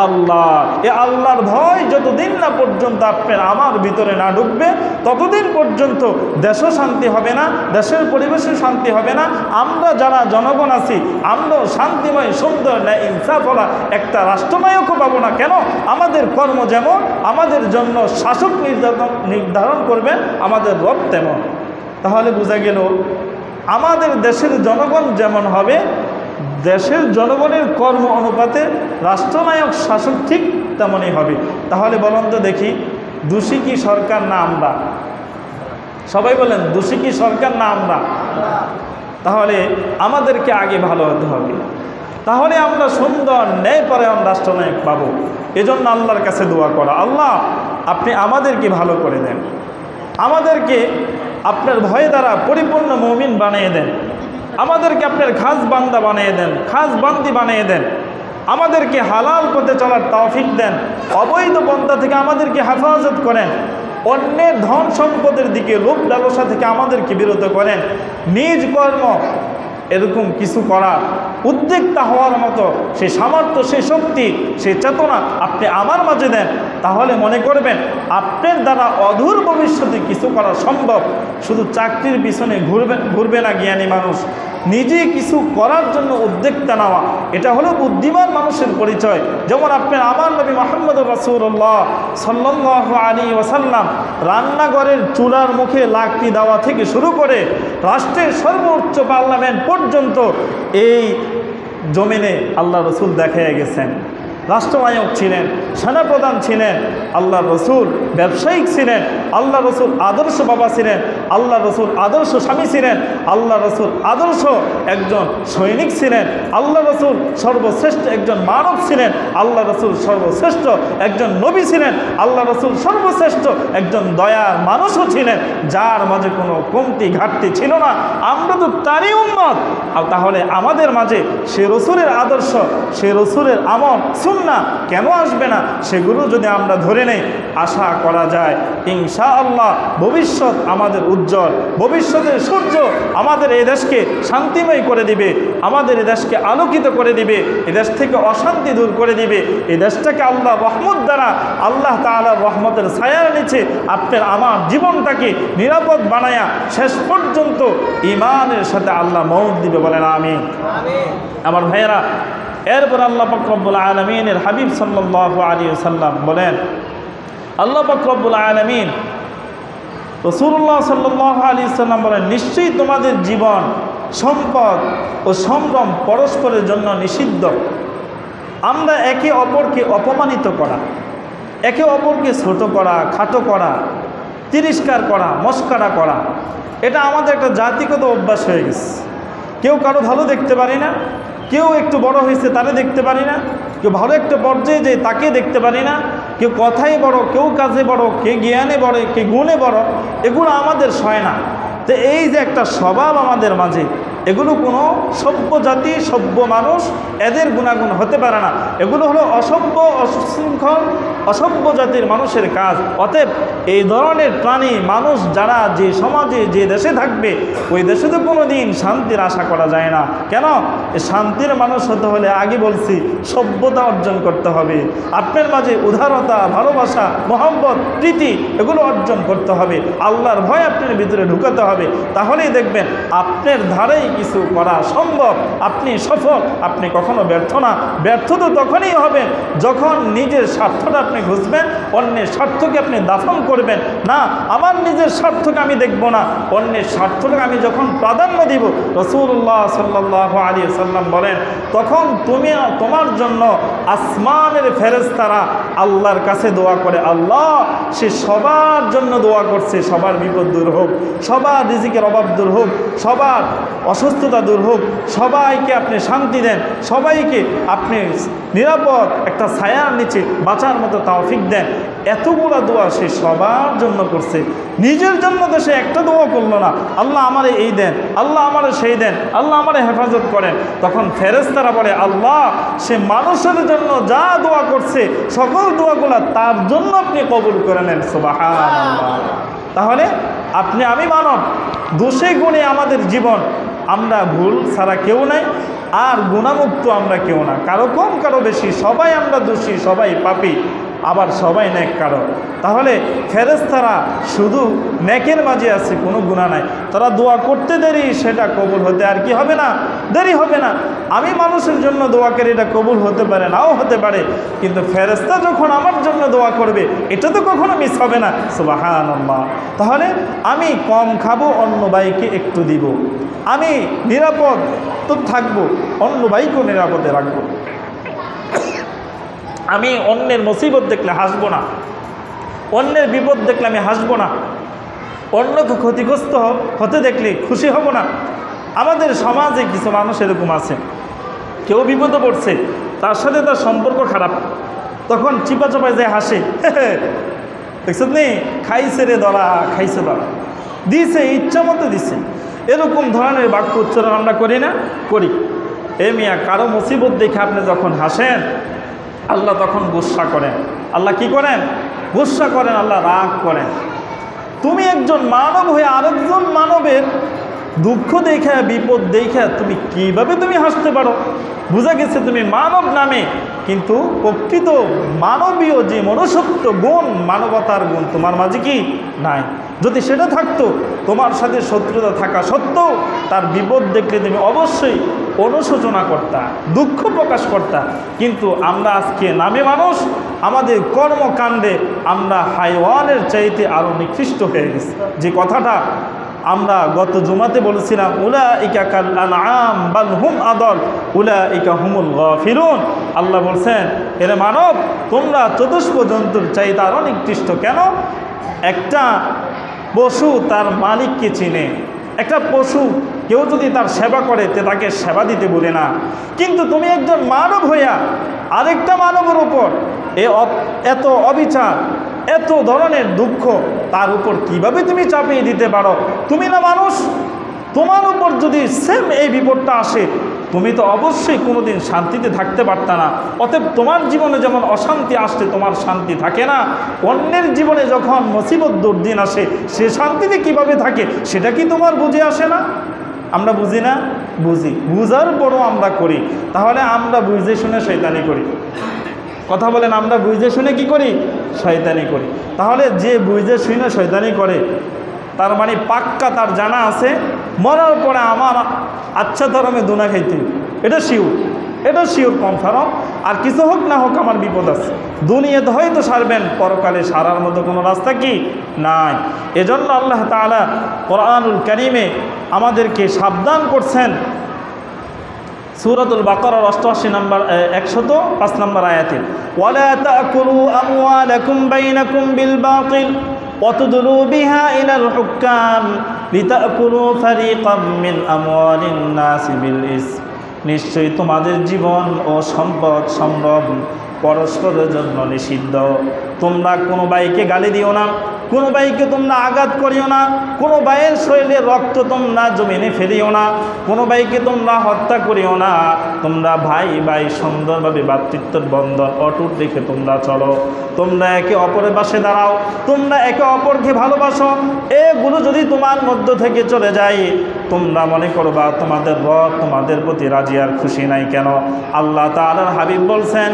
আল্লাহ। এ আল্লাহর ভয় যতদিন না পর্যন্ত আপনার আমার ভিতরে না ঢুকবে ততদিন পর্যন্ত দেশও শান্তি হবে না, দেশের পরিবেশে শান্তি হবে না। আমরা যারা জনগণ আছি আমরাও শান্তিময় সুন্দর ন্যায় ইনসাফওয়ালা একটা রাষ্ট্রনায়কও পাবো না। কেন? আমাদের কর্ম যেমন আমাদের জন্য শাসক নির্ধারণ করবেন আমাদের রব তেমন। তাহলে বোঝা গেল আমাদের দেশের জনগণ যেমন হবে, দেশের জনগণের কর্ম অনুপাতে রাষ্ট্রনায়ক শাসক ঠিক তেমনই হবে। তাহলে বলুন তো দেখি, দোষী কি সরকার না আমরা? সবাই বলেন, দোষী কি সরকার না আমরা? তাহলে আমাদেরকে আগে ভালো হতে হবে, তাহলে আমরা সুন্দর ন্যায়পরায়ণ রাষ্ট্রনায়ক পাবো। এজন্য আল্লাহর কাছে দোয়া করা, আল্লাহ আপনি আমাদেরকে ভালো করে দেন, আমাদেরকে আপনার ভয় দ্বারা পরিপূর্ণ মুমিন বানিয়ে দেন, আমাদেরকে আপনার খাস বান্দা বানিয়ে দেন, খাস বান্দি বানিয়ে দেন, আমাদেরকে হালাল পথে চলার তৌফিক দেন, অবৈধ পন্থা থেকে আমাদেরকে হেফাজত করেন, অন্যের ধন সম্পদের দিকে লোভ লালসা থেকে আমাদেরকে বিরত করেন, নিজ কর্ম এরকম কিছু করার উদ্যোক্তা হওয়ার মতো সেই সামর্থ্য, সেই শক্তি, সেই চেতনা আপনি আমার মাঝে দেন। তাহলে মনে করবেন আপনার দ্বারা অদূর ভবিষ্যতে কিছু করা সম্ভব। শুধু চাকরির পিছনে ঘুরবে না জ্ঞানী মানুষ, নিজে কিছু করার জন্য উদ্যোক্তা নেওয়া, এটা হলো বুদ্ধিমান মানুষের পরিচয়। যেমন আপনার আমার নবী মুহাম্মদ রাসূলুল্লাহ সাল্লাল্লাহু আলাইহি ওয়াসাল্লাম রান্নাঘরের চুলার মুখে লাকড়ি দেওয়া থেকে শুরু করে রাষ্ট্রের সর্বোচ্চ পার্লামেন্ট পর্যন্ত এই জমিনে আল্লাহ রসুল দেখাইয়া গেছেন। রাষ্ট্রনায়ক ছিলেন, সেনাপ্রধান ছিলেন, আল্লাহ রসুল ব্যবসায়িক ছিলেন, আল্লাহ রসুল আদর্শ বাবা ছিলেন, আল্লাহ রসুল আদর্শ স্বামী ছিলেন, আল্লাহ রসুল আদর্শ একজন সৈনিক ছিলেন, আল্লাহ রসুল সর্বশ্রেষ্ঠ একজন মানব ছিলেন, আল্লাহ রসুল সর্বশ্রেষ্ঠ একজন নবী ছিলেন, আল্লাহ রসুল সর্বশ্রেষ্ঠ একজন দয়ার মানুষও ছিলেন, যার মাঝে কোনো কমতি ঘাটতি ছিল না। আমরা তো তারই উম্মত। তাহলে আমাদের মাঝে সে রসুলের আদর্শ, সে রসুলের আমল সুন্নাহ কেন আসবে না? সেগুলো যদি আমরা ধরে নেই, আশা করা যায় ইনশাআল্লাহ ভবিষ্যৎ আমাদের উজ্জ্বল, ভবিষ্যতের সূর্য আমাদের এই দেশকে শান্তিময় করে দিবে, আমাদের এই দেশকে আলোকিত করে দিবে, এই দেশ থেকে অশান্তি দূর করে দিবে, এই দেশটাকে আল্লাহ রহমত দ্বারা, আল্লাহ তাআলার রহমতের ছায়ার নিচে আপনার আমার জীবনটাকে নিরাপদ বানায়া শেষ পর্যন্ত ঈমানের সাথে আল্লাহ মওত দিবে। বলেন আমিন। আমার ভাইয়েরা, এরপর আল্লাহ পাক রব্বুল আলামিনের হাবিব সাল্লাল্লাহু আলাইহি ওয়াসাল্লাম বলেন, আল্লাহ পাক রব্বুল আলামিন রাসূলুল্লাহ সাল্লাল্লাহু আলাইহি ওয়াসাল্লাম বলেন, নিশ্চয়ই তোমাদের জীবন, সম্পদ ও সম্ভ্রম পরস্পরের জন্য নিষিদ্ধ। আমরা একে অপরকে অপমানিত করা, একে অপরকে ছোট করা, খাটো করা, তিরস্কার করা, মস্করা করা, এটা আমাদের একটা জাতিগত অভ্যাস হয়ে গেছে। কেউ কারো ভালো দেখতে পারি না, কেউ একটু বড় হয়েছে তারে দেখতে পারি না, কেউ ভালো একটা পর্যায়ে যায় তাকে দেখতে পারি না, কেউ কথাই বড়, কেউ কাজে বড়, কে জ্ঞানে বড়, কে গুণে বড়, এগুলো আমাদের সয় না। তো এই যে একটা স্বভাব আমাদের মাঝে, এগুলো কোনো সভ্য জাতি, সভ্য মানুষ এদের গুণাগুণ হতে পারে না। এগুলো হলো অসভ্য, অশৃঙ্খল, অসভ্য জাতির মানুষের কাজ। অতএব এই ধরনের প্রাণী মানুষ যারা যে সমাজে যে দেশে থাকবে, ওই দেশে তো কোনো দিন শান্তির আশা করা যায় না। কেন? শান্তির মানুষ হতে হলে আগে বলছি সভ্যতা অর্জন করতে হবে, আপনার মাঝে উদারতা, ভালোবাসা, মহব্বত, প্রীতি এগুলো অর্জন করতে হবে, আল্লাহর ভয় আপনার ভিতরে ঢুকাতে হবে। তাহলেই দেখবেন আপনার ধারেই কিছু করা সম্ভব, আপনি সফল, আপনি কখনো ব্যর্থ না। ব্যর্থ তো তখনই হবেন যখন নিজের স্বার্থটা আপনি খুঁজবেন, অন্যের স্বার্থকে আপনি দাফন করবেন না। আমার নিজের স্বার্থকে আমি দেখব না, অন্যের স্বার্থকে আমি যখন প্রাধান্য দিব, রাসূলুল্লাহ সাল্লাল্লাহু আলাইহি ওয়াসাল্লাম বলেন, তখন তুমি তোমার জন্য আসমানের ফেরেশতারা আল্লাহর কাছে দোয়া করে, আল্লাহ সে সবার জন্য দোয়া করছে, সবার বিপদ দূর হোক, সবার রিজিকের অভাব দূর হোক, সবার অসুখ অসুস্থতা দূর হোক, সবাইকে আপনি শান্তি দেন, সবাইকে আপনি নিরাপদ একটা ছায়ার নিচে বাঁচার মতো তৌফিক দেন। এতগুলো দোয়া সে সবার জন্য করছে, নিজের জন্য তো সে একটা দোয়া করলো না, আল্লাহ আমারে এই দেন, আল্লাহ আমারে সেই দেন, আল্লাহ আমারে হেফাজত করেন। তখন ফেরেশতারা বলে আল্লাহ সে মানুষের জন্য যা দোয়া করছে সকল দোয়াগুলো তার জন্য আপনি কবুল করে নেন। সুবহানাল্লাহ। তাহলে আপনি আমি মানব, দোষে গুণে আমাদের জীবন, আমরা ভুল ছাড়া কেউ নাই, আর গুণামুক্ত আমরা কেউ না, কারো কম কারো বেশি, সবাই আমরা দোষী, সবাই পাপী, আবার সবাই নেক কারো। তাহলে ফেরেশতারা শুধু নেকের মাঝে আছে, কোনো গুনাহ নাই। তারা দোয়া করতে দেরি, সেটা কবুল হতে আর কি হবে না, দেরি হবে না। আমি মানুষের জন্য দোয়া করি, এটা কবুল হতে পারে, নাও হতে পারে, কিন্তু ফেরেশতা যখন আমার জন্য দোয়া করবে এটা তো কখনো মিস হবে না। সুবহানাল্লাহ। তাহলে আমি কম খাবো, অন্য ভাইকে একটু দিব, আমি নিরাপদ তো থাকবো, অন্য ভাইকেও নিরাপদে রাখবো। আমি অন্যের মুসিবত দেখলে হাসবো না, অন্যের বিপদ দেখলে আমি হাসবো না, অন্যকে ক্ষতিগ্রস্ত হতে দেখলে খুশি হব না। আমাদের সমাজে কিছু মানুষ এরকম আছে, কেউ বিপদে পড়ছে, তার সাথে তার সম্পর্ক খারাপ, তখন চিপা চাপায় যায় হাসে, দেখছেন নি, খাইছে রে ধরা, খাইছে ধরা, দিছে ইচ্ছা মতো দিছে। এরকম ধরনের বাক্য উচ্চারণ আমরা করি না? করি। এ মিয়া, কারো মুসিবত দেখে আপনি যখন হাসেন আল্লাহ তখন গুসা করেন। আল্লাহ কি করেন? গুসা করেন, আল্লাহ রাগ করেন। তুমি একজন মানব হয়ে আরেকজন মানবের দুঃখ দেখে, বিপদ দেখে তুমি কিভাবে তুমি হাসতে পারো? বোঝা গেছে তুমি মানব নামে, কিন্তু প্রকৃত মানবীয় যে মনুষ্যত্ব গুণ, মানবতার গুণ তোমার মাঝে কি নাই? যদি সেটা থাকতো, তোমার সাথে শত্রুতা থাকা সত্ত্বেও তার বিপদ দেখলে তুমি অবশ্যই অনুশোচনা করতা, দুঃখ প্রকাশ করতা। কিন্তু আমরা আজকে নামে মানুষ, আমাদের কর্মকাণ্ডে আমরা হাইওয়ানের চাইতে আরও নিকৃষ্ট হয়ে গেছি। যে কথাটা আমরা গত জুমাতে বলেছিলাম, উলাইকা কাল আনআম বাল হুম আদল উলাইকা হুমুল গাফিলুন। আল্লাহ বলছেন, এরে মানব, তোমরা চতুষ্প জন্তুর চাইতে আরও নিকৃষ্ট। কেন? একটা পশু তার মালিককে চিনে, একটা পশু কেউ যদি তার সেবা করে তাকে সেবা দিতে বলে না, কিন্তু তুমি একজন মানব হইয়া আরেকটা মানবের উপর এত অবিচার, এত ধরনের দুঃখ তার উপর কিভাবে তুমি চাপিয়ে দিতে পারো? তুমি না মানুষ? তোমার উপর যদি সেম এই বিপদটা আসে, তুমি তো অবশ্যই কোনোদিন শান্তিতে থাকতে পারত না। অতএব তোমার জীবনে যেমন অশান্তি আসলে তোমার শান্তি থাকে না, অন্যের জীবনে যখন মুসিবত দুর্দিন আসে সে শান্তিতে কিভাবে থাকে সেটা কি তোমার বুঝে আসে না? আমরা বুঝি না? বুঝি, বুঝার পরও আমরা করি। তাহলে আমরা বুঝে শুনে শয়তানি করি। কথা বলেন, আমরা বুঝে শুনে কি করি? শয়তানি করি। তাহলে যে বুঝে শুনে শয়তানি করে, তার মানে পাক্কা তার জানা আছে মরার পরে আমার আচ্ছা ধরমে দুনা খাইতে, এটা শিওর, এটা শিওর কনফার্ম। আর কিছু হোক না হোক আমার বিপদ আছে, দুনিয়াতে হয়তো সারবেন, পরকালে সারার মতো কোনো রাস্তা কি নাই। এজন্য আল্লাহ তাআলা কোরআনুল কারীমে আমাদেরকে সাবধান করছেন। সূরাতুল বাকারার 88 নম্বর 105 নম্বর আয়াতে, ওয়ালা তাকুলু আমওয়ালাকুম বাইনাকুম বিল বাতিল ওয়াতুদলু বিহা ইলাল হুক্কাম লিতাকুলু ফারিকাম মিন আমওয়ালিন নাস বিল ইসম। নিশ্চয়ই তোমাদের জীবন ও সম্পদ সম্ভ্রম পরস্পরের জন্য নিষিদ্ধ। তোমরা কোনো ভাইকে গালি দিও না, কোনো ভাইকে তোমরা আঘাত করিও না, কোনো ভাইয়ের শরীরে রক্ত তোমরা জমিনে ফেলিও না, কোনো ভাইকে তোমরা হত্যা করিও না। তোমরা ভাই ভাই সুন্দরভাবে ভ্রাতৃত্বের বন্ধন অটুট রেখে তোমরা চলো। তোমরা একে অপরের পাশে দাঁড়াও, তোমরা একে অপরকে ভালোবাসো। এগুলো যদি তোমার মধ্য থেকে চলে যায়, তোমরা মনে করবা তোমাদের রব তোমাদের প্রতি রাজি আর খুশি নাই কেন? আল্লাহ তাআলার হাবিব বলছেন,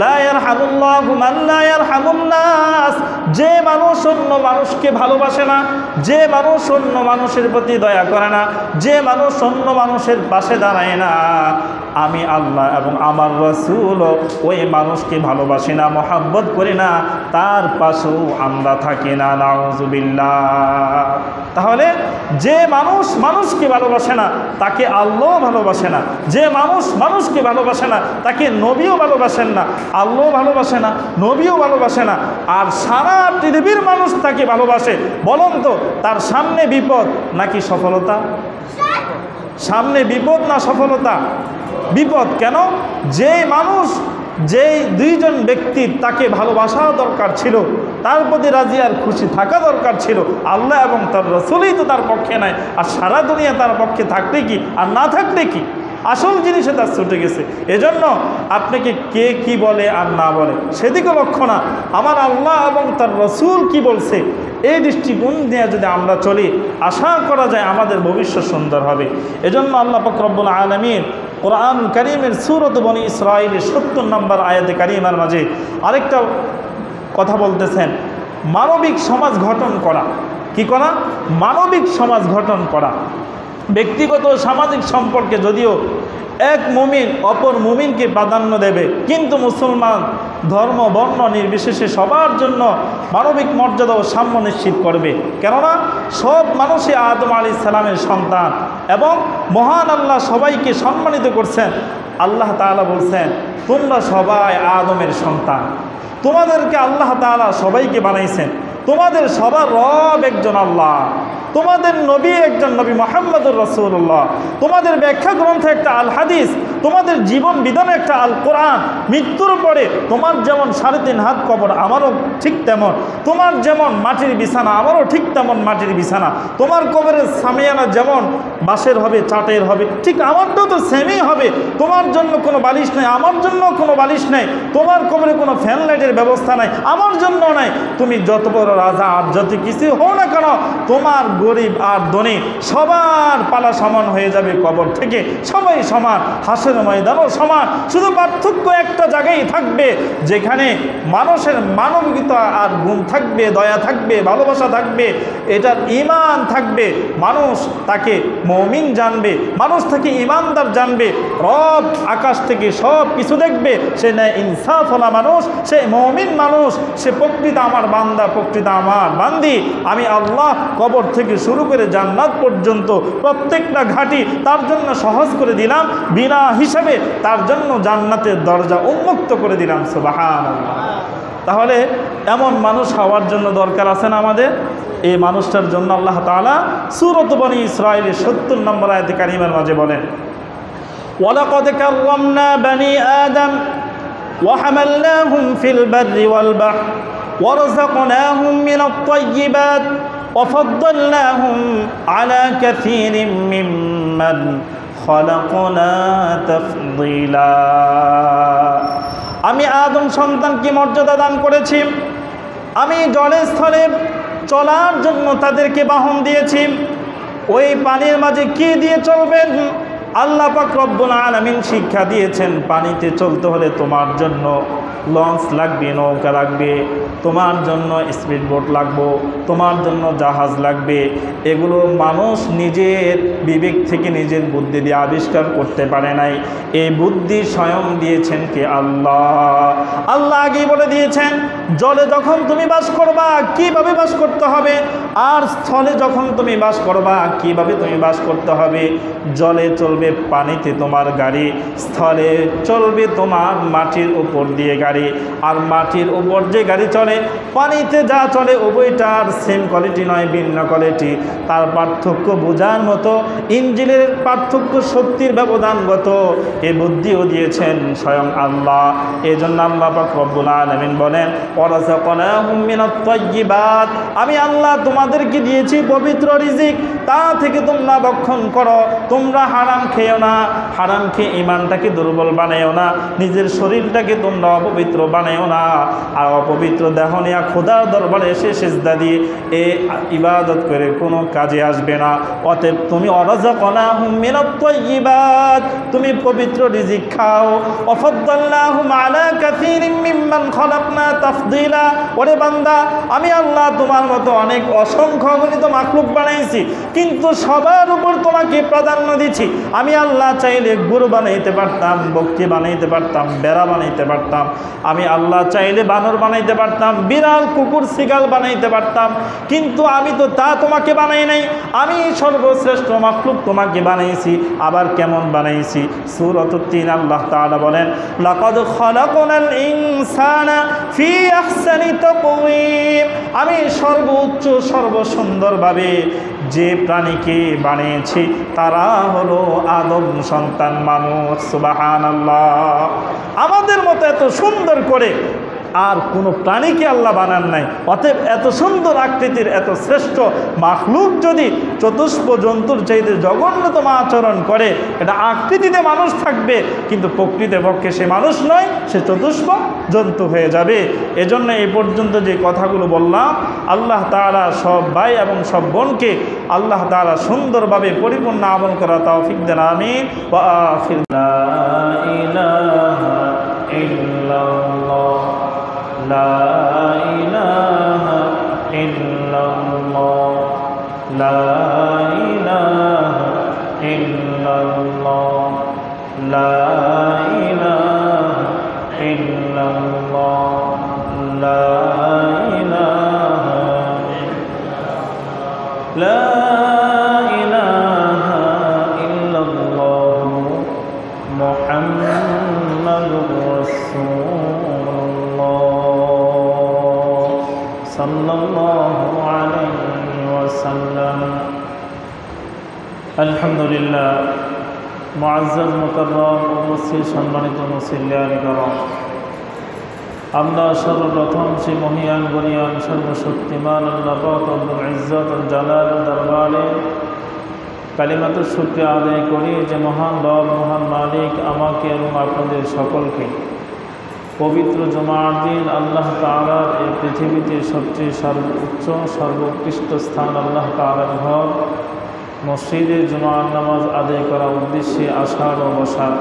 লা ইয়ারহামুল্লাহু মান লা ইয়ারহামুন নাস। যে মানুষ অন্য মানুষকে ভালোবাসে না, যে মানুষ অন্য মানুষের প্রতি দয়া করে না, যে মানুষ অন্য মানুষের পাশে দাঁড়ায় না, আমি আল্লাহ এবং আমার রাসূল ওই মানুষকে ভালোবাসি না, মহব্বত করি না, তার পাশেও আমরা থাকি না। নাউযুবিল্লাহ। তাহলে যে মানুষ মানুষকে ভালোবাসে না তাকে আল্লাহ ভালোবাসে না, যে মানুষ মানুষকে ভালোবাসে না তাকে নবীও ভালোবাসেন না, আল্লাহ ভালোবাসে না, নবীও ভালোবাসে না। আর সারা পৃথিবীর মানুষ তাকে ভালোবাসে। বলুন তো, তার সামনে বিপদ নাকি সফলতা? সামনে বিপদ না সফলতা? বিপদ। কেন? যে মানুষ, যেই দুইজন ব্যক্তির তাকে ভালোবাসা দরকার ছিল, তার প্রতি রাজি আর খুশি থাকা দরকার ছিল, আল্লাহ এবং তার রাসূলই তো তার পক্ষে নাই, আর সারা দুনিয়া তার পক্ষে থাকলে কি আর না থাকলে কি? আসল জিনিসে তার ছুটে গেছে। এজন্য আপনাকে কে কি বলে আর না বলে সেদিকে লক্ষ্য না, আমার আল্লাহ এবং তার রাসূল কি বলছে এই দৃষ্টিকোণ নিয়ে যদি আমরা চলি, আশা করা যায় আমাদের ভবিষ্যৎ সুন্দর হবে। এজন্য আল্লাহ পাক রব্বুল আলামিন কোরআন কারীমের সূরাত বনী ইসরাঈলের ৭০ নম্বর আয়াতে কারিমার মাঝে আরেকটা কথা বলতেছেন, মানবিক সমাজ গঠন করা। কি করা? মানবিক সমাজ গঠন করা। ব্যক্তিগত সামাজিক সম্পর্কে যদিও এক মুমিন অপর মুমিনকে প্রাধান্য দেবে, কিন্তু মুসলমান ধর্ম বর্ণ নির্বিশেষে সবার জন্য মানবিক মর্যাদা ও সাম্য নিশ্চিত করবে। কেননা সব মানুষই আদম আলাইহিস সালামের সন্তান এবং মহান আল্লাহ সবাইকে সম্মানিত করছেন। আল্লাহ তাআলা বলছেন, তোমরা সবাই আদমের সন্তান, তোমাদেরকে আল্লাহ তাআলা সবাইকে বানাইছেন, তোমাদের সবার রব একজন আল্লাহ, তোমাদের নবী একজন নবী মুহাম্মদুর রাসূলুল্লাহ, তোমাদের ব্যাখ্যা গ্রন্থ একটা আল হাদিস, তোমাদের জীবন বিধান একটা আল কোরআন। মৃত্যুর পরে তোমার যেমন 3.5 হাত কবর, আমারও ঠিক তেমন, তোমার যেমন মাটির বিছানা, আমারও ঠিক তেমন মাটির বিছানা, তোমার কবরের সামিয়ানা যেমন বাঁশের হবে, চাটের হবে, ঠিক আমারটাও তো সেমই হবে। তোমার জন্য কোনো বালিশ নেই, আমার জন্য কোনো বালিশ নেই, তোমার কবরে কোনো ফ্যান লাইটের ব্যবস্থা নাই, আমার জন্য নাই। তুমি যত বড় রাজা আর যত কিছু হও না কেন, তোমার গরিব আর ধনী সবার পালা সমান হয়ে যাবে কবর থেকে, সবাই সমান, হাসের ময়দানও সমান। শুধু পার্থক্য একটা জায়গায় থাকবে, যেখানে মানুষের মানবিকতা আর গুণ থাকবে, দয়া থাকবে, ভালোবাসা থাকবে, এটার ঈমান থাকবে। মানুষ তাকে মুমিন জানবে, মানুষ তাকে ঈমানদার জানবে। রব আকাশ থেকে সব কিছু দেখবে, সে ন্যায় ইনসাফওয়ালা মানুষ, সে মুমিন মানুষ, সে প্রকৃত আমার বান্দা, প্রকৃত আমার বান্দি। আমি আল্লাহ কবর থেকে শুরু করে জান্নাত পর্যন্ত প্রত্যেকটা ঘাটি তার জন্য সহজ করে দিলাম, বিনা হিসাবে তার জন্য জান্নাতের দরজা উন্মুক্ত করে দিলাম। সুবহানাল্লাহ। তাহলে এমন মানুষ হওয়ার জন্য দরকার আছে না আমাদের? এই মানুষটার জন্য আল্লাহ তাআলা সূরাত বনী ইসরাঈলের ৭০ নম্বর আয়াতে কারিমার মাঝে বলেন, ওয়ালাকাদ কাররামনা বনী আদম ওয়া হামালনাহুম ফিল বাররি ওয়াল বাহর ওয়ারযাকনাহুম মিনাত তাইয়্যিবাত وفضلناهم على كثير ممن خلقنا تفضيلا। আমি আদম সন্তানকে মর্যাদা দান করেছি, আমি জলে স্থলে চলার জন্য তাদেরকে বাহন দিয়েছি। ওই পানির মাঝে কি দিয়ে চলবেন? আল্লাহ পাক রব্বুল আলামিন শিক্ষা দিয়েছেন, পানিতে চলতে হলে তোমার জন্য লঞ্চ লাগবে, নৌকা লাগবে, তোমার জন্য স্পিড বোট লাগবে, তোমার জন্য জাহাজ লাগবে। এগুলো মানুষ নিজের বিবেক থেকে, নিজের বুদ্ধি দিয়ে আবিষ্কার করতে পারে নাই। এই বুদ্ধি স্বয়ং দিয়েছেন কে? আল্লাহ। আল্লাহ আগেই বলে দিয়েছেন, জলে যখন তুমি বাস করবা কিভাবে বাস করতে হবে, আর স্থলে যখন তুমি বাস করবা কিভাবে তুমি বাস করতে হবে। জলে চলবে পানিতে তোমার গাড়ি, স্থলে চলবে তোমার মাটির উপর দিয়ে গাড়ি। আর মাটির উপর যে গাড়ি চলে, পানিতে যা চলে উভয়টার সেম কোয়ালিটি নয়, ভিন্ন কোয়ালিটি। তার পার্থক্য বোঝার মতো, ইঞ্জিনের পার্থক্য, শক্তির ব্যবধানগত, এ বুদ্ধিও দিয়েছেন স্বয়ং আল্লাহ। এই জন্য আল্লাহ পাক রব্বুল আলামিন বলেন, ওয়ারাযাকনাহুম মিনাত তাইয়্যিবাত, আমি আল্লাহ তোমাদেরকে দিয়েছি পবিত্র রিজিক, তা থেকে তোমরা ভক্ষণ করো। তোমরা হারাম খেও না, হারাম খেয়ে ঈমানটাকে দুর্বল বানাইও না, নিজের শরীরটাকে তোমরা অপবিত্র বানাইও না। আর অপবিত্র দেহ নিয়ে খোদার দরবারে এসে সিজদা দিয়ে এ ইবাদত করে কোনো কাজে আসবে না। অতএব তুমি ওয়ারাযাকনাহুম মিনাত তাইয়্যিবাত, তুমি পবিত্র রিজিক খাও। ওয়াফাদ্দালনাহুম আলা কাসীরিম মিম্মান খালাকনা তাফদীলা, ওরে বান্দা, আমি আল্লাহ তোমার মতো অনেক অসংখ্য অগণিত মাখলুক বানাইছি, কিন্তু সবার উপর তোমাকে প্রাধান্য দিচ্ছি। আমি আল্লাহ চাইলে গরু বানাইতে পারতাম, বকরি বানাইতে পারতাম, বেড়া বানাইতে পারতাম, আমি আল্লাহ চাইলে বানর বানাইতে পারতাম, বিড়াল, কুকুর, শিগাল বানাইতে পারতাম, কিন্তু আমি তো তা তোমাকে বানাই নাই। আমি সর্বশ্রেষ্ঠ মাখলুক তোমাকে বানাইছি। আবার কেমন বানাইছি? সূরাত ৩ আল্লাহ তাআলা বলেন, লাকাদ খালাকনাল ইনসানা ফি আহসানি তাকওয়িম, আমি সর্বোচ্চ সর্বসুন্দরভাবে যে প্রাণীকে বানিয়েছি তারা হলো আদম সন্তান মানুষ। সুবহানাল্লাহ। আমাদের মতো এত সুন্দর করে আর কোনো প্রাণীকে আল্লাহ বানান নাই। অতএব এত সুন্দর আকৃতির এত শ্রেষ্ঠ মাখলুক যদি চতুষ্প জন্তুর চাইতে জঘন্যতম আচরণ করে, এটা আকৃতিতে মানুষ থাকবে কিন্তু প্রকৃতপক্ষে সে মানুষ নয়, সে চতুষ্প জন্তু হয়ে যাবে। এজন্য এই পর্যন্ত যে কথাগুলো বললাম, আল্লাহ তাআলা সব ভাই এবং সব বোনকে আল্লাহ তাআলা সুন্দরভাবে পরিপূর্ণ আমল করা তৌফিক দেন। আমিন। ওয়া আখির লা ইলাহা ইল্লাল্লাহ লা ইলাহা ইল্লাল্লাহ লা ইলাহা ইল্লাল্লাহ লা ইলাহা ইল্লাল্লাহ লা ইলাহা লা ইলাহা ইল্লাল্লাহ মুহাম্মাদুর রাসূলুল্লাহ সাল্লাল্লাহু আলাইহি ওয়াসাল্লাম। আলহামদুলিল্লাহ। মুআজ্জাজ মুকাররম উপস্থিত সম্মানিত মুসল্লিয়ানে কেরাম, আমরা সর্বপ্রথম সেই মহিয়ান গনিয়ান সর্বশক্তিমান আল্লাহ পাক রব্বুল ইজ্জত ওয়াল জালালের দরবারে কালিমাতুশ শুকরিয়া আদায় করি যে মহান রব, মহান মালিক আমাকে এবং আপনাদের সকলকে পবিত্র জুমার দিন আল্লাহ তাআলার এই পৃথিবীতে সবচেয়ে সর্বোচ্চ সর্বোৎকৃষ্ট স্থান আল্লাহ তাআলার ঘর মসজিদে জুমার নামাজ আদায় করার উদ্দেশ্যে আসার ও বসার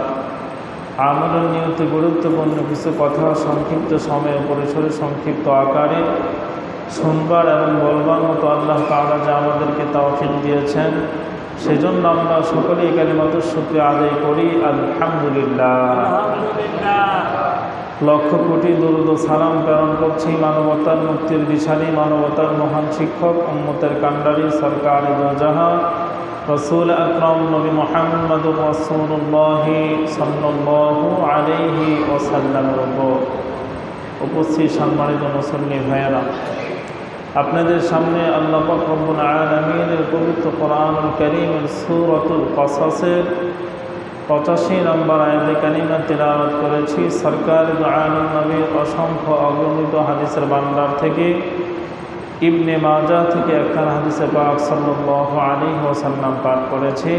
আমলের নিয়ত গুরুত্বপূর্ণ কিছু কথা সংক্ষিপ্ত সময়ে পরিসরে সংক্ষিপ্ত আকারে শুনবার এবং বলবার মতো আল্লাহ তাআলা যা আমাদেরকে তৌফিক দিয়েছেন, সেজন্য আমরা সকলেই কালিমাতুশ শুকরিয়া আদায় করি আলহামদুলিল্লাহ। লক্ষ কোটি দরুদ ও সালাম প্রেরণ করছি মানবতার মুক্তির দিশারি, মানবতার মহান শিক্ষক, উম্মতের কান্ডারি, সরকারে দো জাহান রসুল আকরাম নবী মুহাম্মদুর রাসূলুল্লাহ সাল্লাল্লাহু আলাইহি ওয়াসাল্লামের উপর। উপস্থিত সম্মানিত মুসল্লি ভাইয়েরা, আপনাদের সামনে আল্লাহ পাক রব্বুল আলামিনের পবিত্র কোরআনুল কারীমের সূরাতুল কসসের 85 নম্বর আয়াতে কারিমা তিলাওয়াত করেছি। সরকার দু আলম নবীর অসংখ্য অগণিত হাদিসের ভান্ডার থেকে ইবনে মাজাহ থেকে একখান হাদিসে পাক সাল্লাল্লাহু আলাইহি ওয়াসাল্লাম পাঠ করেছি।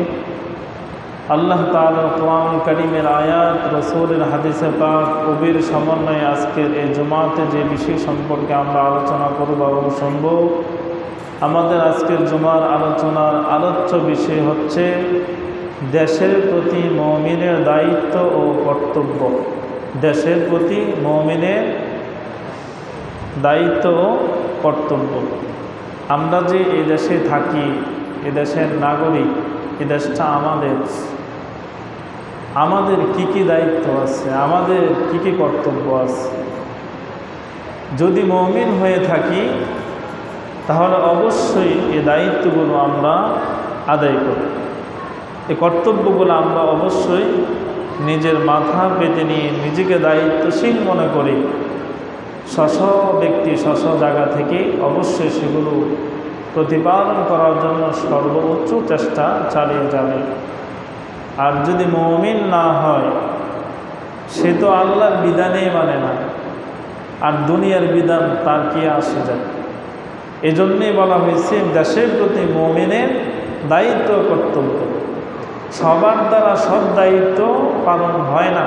আল্লাহ তাআলার কোরআনুল কারীমের আয়াত, রাসূলের হাদিসে পাক কবির সমন্বয়ে আজকের এই জুমাতে যে বিষয় সম্পর্কে আমরা আলোচনা করব এবং শুনব, আমাদের আজকের জুমার আলোচনার আলোচ্য বিষয় হচ্ছে দেশের প্রতি মুমিনের দায়িত্ব ও কর্তব্য। দেশের প্রতি মুমিনের দায়িত্ব ও কর্তব্য। আমরা যে এই দেশে থাকি, এ দেশের নাগরিক, এ দেশটা আমাদের কি কি দায়িত্ব আছে, আমাদের কি কি কর্তব্য আছে। যদি মুমিন হয়ে থাকি তাহলে অবশ্যই এই দায়িত্বগুলো আমরা আদায় করি। এই কর্তব্যগুলো আমরা অবশ্যই নিজের মাথা পেতে নিয়ে নিজেকে দায়িত্বশীল মনে করি স্ব ব্যক্তি স্ব জায়গা থেকে অবশ্যই সেগুলো প্রতিপালন করার জন্য সর্বোচ্চ চেষ্টা চালিয়ে যাবে। আর যদি মুমিন না হয়, সে তো আল্লাহর বিধানেই মানে না, আর দুনিয়ার বিধান তার কি আসে যায়। এজন্যই বলা হয়েছে দেশের প্রতি মুমিনের দায়িত্ব কর্তব্য। সবার দ্বারা সব দায়িত্ব পালন হয় না,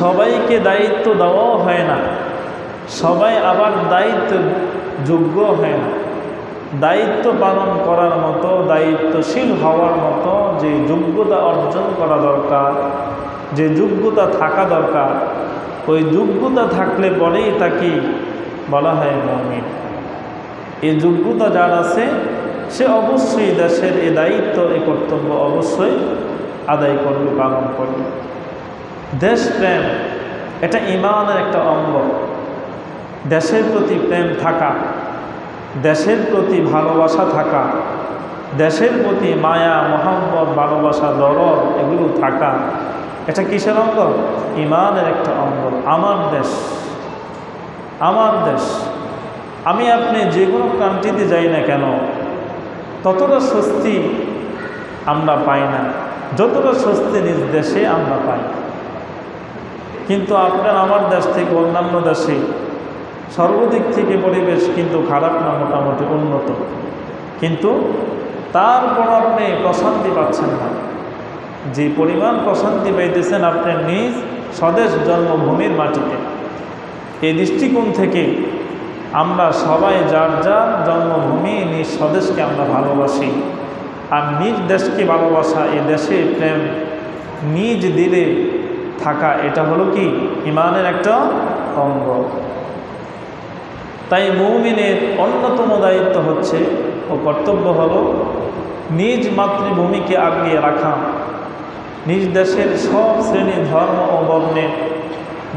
সবাইকে দায়িত্ব দেওয়াও হয় না, সবাই আবার দায়িত্ব যোগ্য হয় না। দায়িত্ব পালন করার মতো, দায়িত্বশীল হওয়ার মতো যে যোগ্যতা অর্জন করা দরকার, যে যোগ্যতা থাকা দরকার, ওই যোগ্যতা থাকলে পরেই তাকে বলা হয় মুমিন। এই যোগ্যতা যার আছে সে অবশ্যই দেশের এই দায়িত্ব, এই কর্তব্য অবশ্যই আদায় করবে, পালন করবে। দেশপ্রেম এটা ঈমানের একটা অঙ্গ। দেশের প্রতি প্রেম থাকা, দেশের প্রতি ভালোবাসা থাকা, দেশের প্রতি মায়া মহব্বত ভালোবাসা দরদ এগুলো থাকা, এটা কিসের অঙ্গ? ঈমানের একটা অঙ্গ। আমার দেশ, আমার দেশ। আমি আপনি যে কোনো কান্ট্রিতে যাই না কেন, ততটা স্বস্তি আমরা পাই না যতটা স্বস্তি নিজ দেশে আমরা পাই। কিন্তু আপনার আমার দেশ থেকে অন্যান্য দেশে সর্বদিক থেকে পরিবেশ কিন্তু খারাপ না, মোটামুটি উন্নত, কিন্তু তারপর আপনি প্রশান্তি পাচ্ছেন না। যে পরিমাণ প্রশান্তি পাইতেছেন আপনি নিজ স্বদেশ জন্মভূমির মাটিতে। এই দৃষ্টিকোণ থেকে আমরা সবাই যার যার জন্মভূমি নিজ স্বদেশকে আমরা ভালোবাসি। আর নিজ দেশকে ভালোবাসা, এ দেশে প্রেম, নিজ দিলে থাকা, এটা হলো কি ঈমানের একটা অঙ্গ। তাই মুমিনের অন্যতম দায়িত্ব হচ্ছে ও কর্তব্য হলো নিজ মাতৃভূমিকে আগিয়ে রাখা, নিজ দেশের সব শ্রেণী ধর্ম ও বর্ণের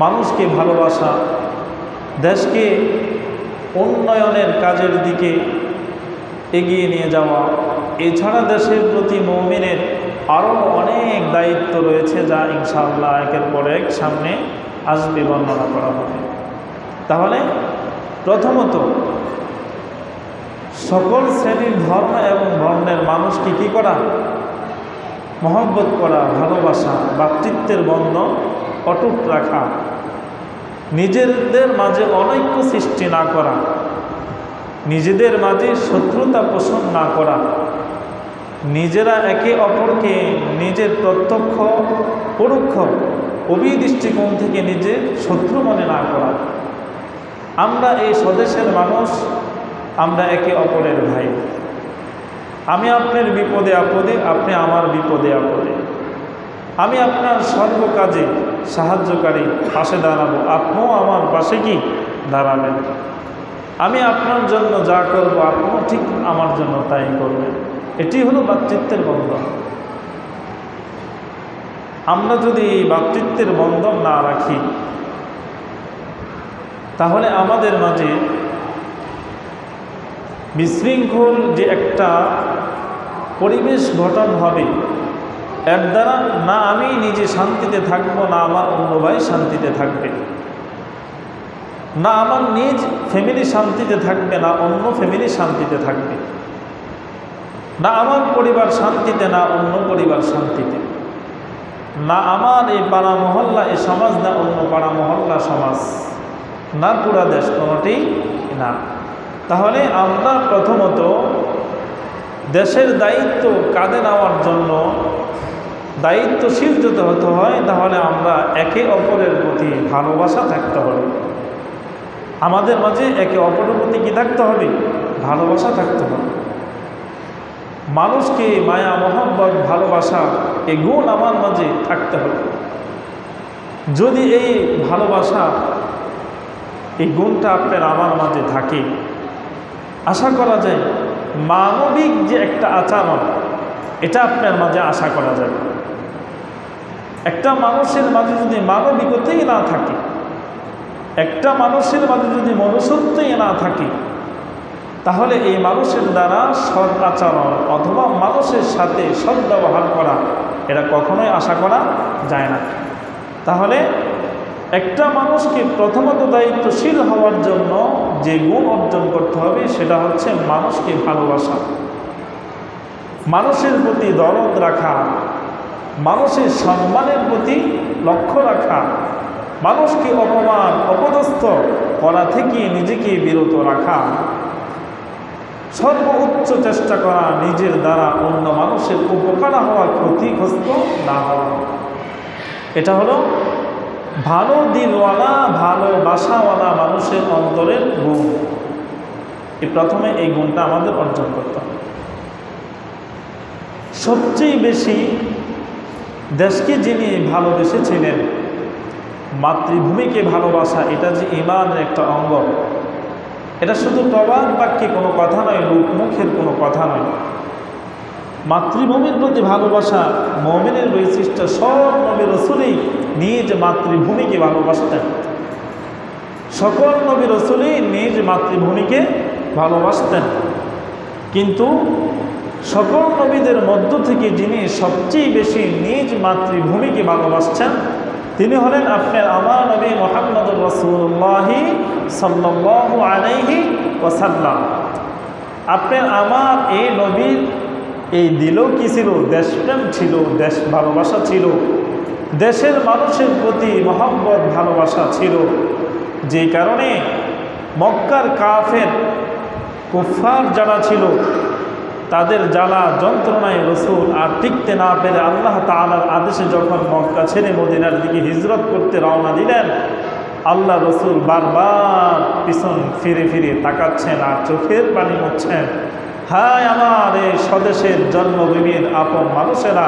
মানুষকে ভালোবাসা, দেশকে উন্নয়নের কাজের দিকে এগিয়ে নিয়ে যাওয়া। এছাড়া দেশের প্রতি মুমিনের আরও অনেক দায়িত্ব রয়েছে, যা ইনশাআল্লাহ একের পর এক সামনে আসবে, বর্ণনা করা হবে। তাহলে প্রথমত সকল শ্রেণীর ধর্ম এবং বর্ণের মানুষকে কী করা? মহব্বত করা, ভালোবাসা, ভ্রাতৃত্বের বন্ধন অটুট রাখা, নিজেদের মাঝে অনৈক্য সৃষ্টি না করা, নিজেদের মাঝে শত্রুতা পোষণ না করা, নিজেরা একে অপরকে নিজের প্রত্যক্ষ পরোক্ষ উভয় দৃষ্টিকোণ থেকে নিজের শত্রু মনে না করা। আমরা এই স্বদেশের মানুষ, আমরা একে অপরের ভাই। আমি আপনার বিপদে আপদে, আপনি আমার বিপদে আপদে। আমি আপনার সর্বকাজে সাহায্যকারী, পাশে দাঁড়াবো, আপনিও আমার পাশে কি দাঁড়াবেন। আমি আপনার জন্য যা করব আপনিও ঠিক আমার জন্য তাই করবেন। এটি হলো ভ্রাতৃত্বের বন্ধন। আমরা যদি এই ভ্রাতৃত্বের বন্ধন না রাখি, তাহলে আমাদের মাঝে বিশৃঙ্খল যে একটা পরিবেশ গঠন হবে, এর দ্বারা না আমি নিজে শান্তিতে থাকবো, না আমার অন্য ভাই শান্তিতে থাকবে, না আমার নিজ ফ্যামিলি শান্তিতে থাকবে, না অন্য ফ্যামিলি শান্তিতে থাকবে, না আমার পরিবার শান্তিতে, না অন্য পরিবার শান্তিতে, না আমার এই পাড়া মহল্লা এই সমাজ, না অন্য পাড়া মহল্লা সমাজ, না পুরা দেশ, কোনোটি না। তাহলে আমরা প্রথমত দেশের দায়িত্ব কাঁধে নেওয়ার জন্য দায়িত্বশীল যদি হতে হয়, তাহলে আমরা একে অপরের প্রতি ভালোবাসা থাকতে হবে। আমাদের মাঝে একে অপরের প্রতি কী থাকতে হবে? ভালোবাসা থাকতে হবে। মানুষকে মায়া মহব্বত ভালোবাসা এই গুণ আমার মাঝে থাকতে হবে। যদি এই ভালোবাসা এই গুণটা আপনার আমার মাঝে থাকে, আশা করা যায় মানবিক যে একটা আচরণ, এটা আপনার মাঝে আশা করা যায়। একটা মানুষের মাঝে যদি মানবিকতাই না থাকে, একটা মানুষের মাঝে যদি মনুষ্যত্বই না থাকে, তাহলে এই মানুষের দ্বারা সৎ আচরণ অথবা মানুষের সাথে সদ্ব্যবহার করা, এটা কখনোই আশা করা যায় না। তাহলে একটা মানুষকে প্রথমত দায়িত্বশীল হওয়ার জন্য যে গুণ অর্জন করতে হবে, সেটা হচ্ছে মানুষকে ভালোবাসা, মানুষের প্রতি দরদ রাখা, মানুষের সম্মানের প্রতি লক্ষ্য রাখা, মানুষকে অপমান অপদস্থ করা থেকে নিজেকে বিরত রাখা, সর্বোচ্চ চেষ্টা করা নিজের দ্বারা অন্য মানুষের উপকার হওয়া, ক্ষতিগ্রস্ত না হওয়া। এটা হলো ভালো দিলওয়ালা, ভালোবাসাওয়ালা মানুষের অন্তরের গুণ। প্রথমে এই গুণটা আমাদের অর্জন করতে হবে। সবচেয়ে বেশি দেশকে যিনি ভালোবেসেছিলেন, মাতৃভূমিকে ভালোবাসা, এটা যে ঈমানের একটা অঙ্গ। এটা শুধু প্রবাদ বাক্যে কোনো কথা নয়, লোকমুখের কোনো কথা নয়। মাতৃভূমির প্রতি ভালোবাসা মুমিনের বৈশিষ্ট্য। সব নবী রাসূলই নিজ মাতৃভূমিকে ভালোবাসতেন। সকল নবী রাসূলই নিজ মাতৃভূমিকে ভালোবাসতেন। কিন্তু সকল নবীদের মধ্য থেকে যিনি সবচেয়ে বেশি নিজ মাতৃভূমিকে ভালোবাসছেন, তিনি হলেন আপনার আমার নবী মুহাম্মদুর রাসূলুল্লাহ সাল্লাল্লাহু আলাইহি ওয়াসাল্লাম। আপনার আমার এই নবীর এই দিলও কি ছিল? দেশপ্রেম ছিল, দেশ ভালোবাসা ছিল, দেশের মানুষের প্রতি মহব্বত ভালোবাসা ছিল। যে কারণে মক্কার কাফের কুফফার যারা ছিল তাদের জ্বালা যন্ত্রণায় রসুল আর টিকতে না পেরে আল্লাহ তাআলার আদেশে যখন মক্কা ছেড়ে মদিনার দিকে হিজরত করতে রওনা দিলেন, আল্লাহ রসুল বারবার পিছন ফিরে ফিরে তাকাচ্ছেন আর চোখের পানি মুছছেন। হায় আমার এই স্বদেশের জন্মভূমির আপন মানুষেরা,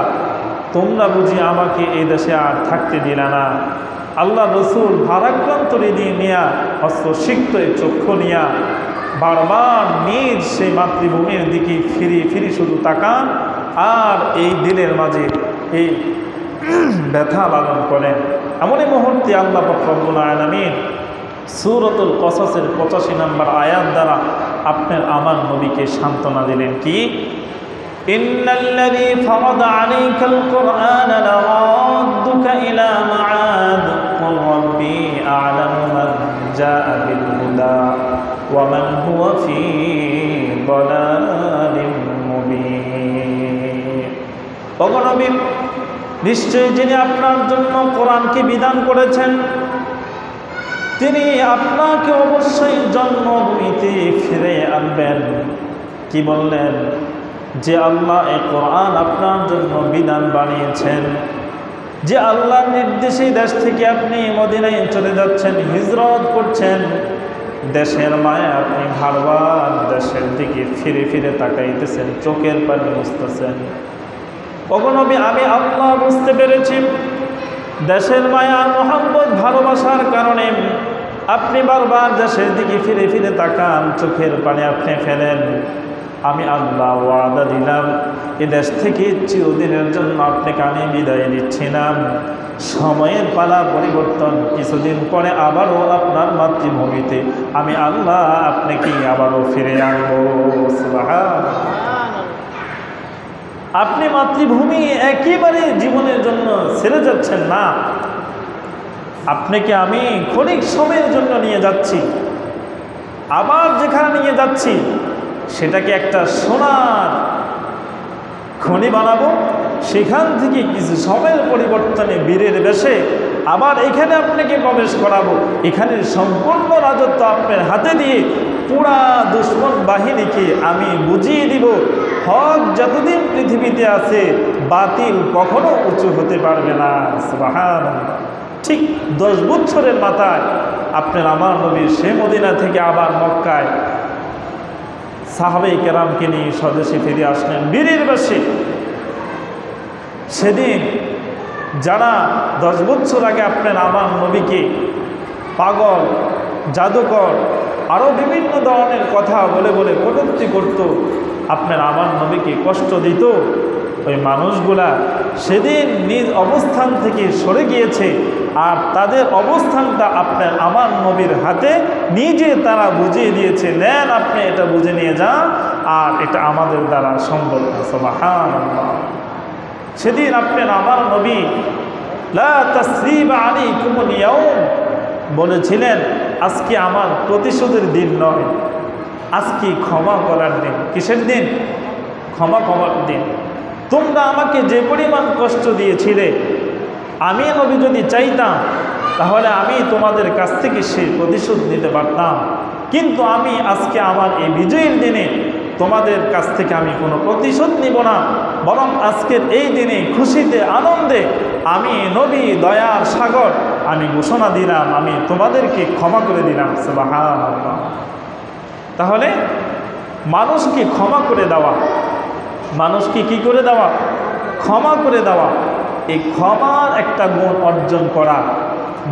তোমরা বুঝি আমাকে এই দেশে আর থাকতে দিলে না। আল্লাহ রসুল ভারাক্রান্ত হৃদয় নিয়া, অস্ত্রসিক্ত চক্ষু নিয়া বারবার নিজ সেই মাতৃভূমির দিকে ফিরে ফিরে শুধু তাকান আর এই দিলের মাঝে এই ব্যথা লালন করেন। এমনই মুহূর্তে আল্লাহ পাক রব্বুল আলামিন সূরাতুল কসসের 85 নম্বর আয়াত দ্বারা আপনার আমার নবীকে সান্ত্বনা দিলেন কি? ইন্নাল্লাযী ফারাদা আলাইকাল কুরআনা লারাদ্দুকা ইলা মাআদ কুল রাব্বি আ'লামু মান জাআ বিল হুদা ওয়া মান হুয়া ফী দালালিম মুবিন। ওগো নবী, নিশ্চয়ই যিনি আপনার জন্য কোরআনকে বিধান করেছেন তিনি আপনাকে অবশ্যই জন্মভূমিতে ফিরে আনবেন। কি বললেন? যে আল্লাহ এই কোরআন আপনার জন্য বিধান বানিয়েছেন, যে আল্লাহর নির্দেশে দেশ থেকে আপনি মদিনায় চলে যাচ্ছেন, হিজরত করছেন, দেশের মায়ে আপনি বারবার দেশের দিকে ফিরে ফিরে তাকাইতেছেন, চোখের পানি মুছতেছেন। ওগো নবী, আমি আল্লাহ বুঝতে পেরেছি দেশের মায়া মহব্বত ভালোবাসার কারণে আপনি বারবার দেশের দিকে ফিরে ফিরে তাকান, চোখের পানি আপনি ফেলেন। আমি আল্লাহ ওয়াদা দিলাম এ দেশ থেকে চিরদিনের জন্য আপনাকে আমি বিদায় দিচ্ছি না। সময়ের পালা পরিবর্তন, কিছুদিন পরে আবারও আপনার মাতৃভূমিতে আমি আল্লাহ আপনাকে আবারও ফিরে আনবো। সুবহানাল্লাহ। আপনি মাতৃভূমি একেবারে জীবনের জন্য ছেড়ে যাচ্ছেন না, আপনাকে আমি ক্ষণিক সময়ের জন্য নিয়ে যাচ্ছি। আবার যেখানে নিয়ে যাচ্ছি সেটাকে একটা সোনার খনি বানাবো, সেখান থেকে কিছু সময়ের পরিবর্তনে বীরের বেশে আবার এখানে আপনাকে প্রবেশ করাবো। এখানে সম্পূর্ণ রাজত্ব আপনার হাতে দিয়ে পুরা দুশ্মন বাহিনীকে আমি বুঝিয়ে দিব হক যতদিন পৃথিবীতে আছে বাতিল কখনো উঁচু হতে পারবে না। সুবহানাল্লাহ। ঠিক 10 বছরের মাথায় আপনার আমার নবী সে মদিনা থেকে আবার মক্কায় সাহাবায়ে কেরামকে নিয়ে স্বদেশে ফিরে আসলেন বীরের বেশে। সেদিন যারা 10 বছর আগে আপনার আমার নবীকে পাগল, জাদুকর, আরও বিভিন্ন ধরনের কথা বলে বলে কটূক্তি করত, আপনার আমার নবীকে কষ্ট দিত, ওই মানুষগুলা সেদিন নিজ অবস্থান থেকে সরে গিয়েছে আর তাদের অবস্থানটা আপনার আমার নবীর হাতে নিজে তারা বুঝিয়ে দিয়েছে, নেন আপনি এটা বুঝে নিয়ে যান আর এটা আমাদের দ্বারা সম্ভব না। সুবহানাল্লাহ। সেদিন আপনার আমার নবী লা তাসরিবা আলাইকুমুল ইয়াউম বলেছিলেন আজকে আমার প্রতিশোধের দিন নয়, আজকে ক্ষমা করার দিন। কিসের দিন? ক্ষমা করার দিন। তোমরা আমাকে যে পরিমাণ কষ্ট দিয়েছিলে, আমি নবী যদি চাইতাম তাহলে আমি তোমাদের কাছ থেকে সেই প্রতিশোধ নিতে পারতাম, কিন্তু আমি আজকে আমার এই বিজয়ের দিনে তোমাদের কাছ থেকে আমি কোনো প্রতিশোধ নিব না, বরং আজকের এই দিনে খুশিতে আনন্দে আমি নবী দয়ার সাগর আমি ঘোষণা দিলাম আমি তোমাদেরকে ক্ষমা করে দিলাম। সুবহানাল্লাহ। তাহলে মানুষকে ক্ষমা করে দেওয়া, মানুষকে কি করে দেওয়া? ক্ষমা করে দেওয়া। এই ক্ষমার একটা গুণ অর্জন করা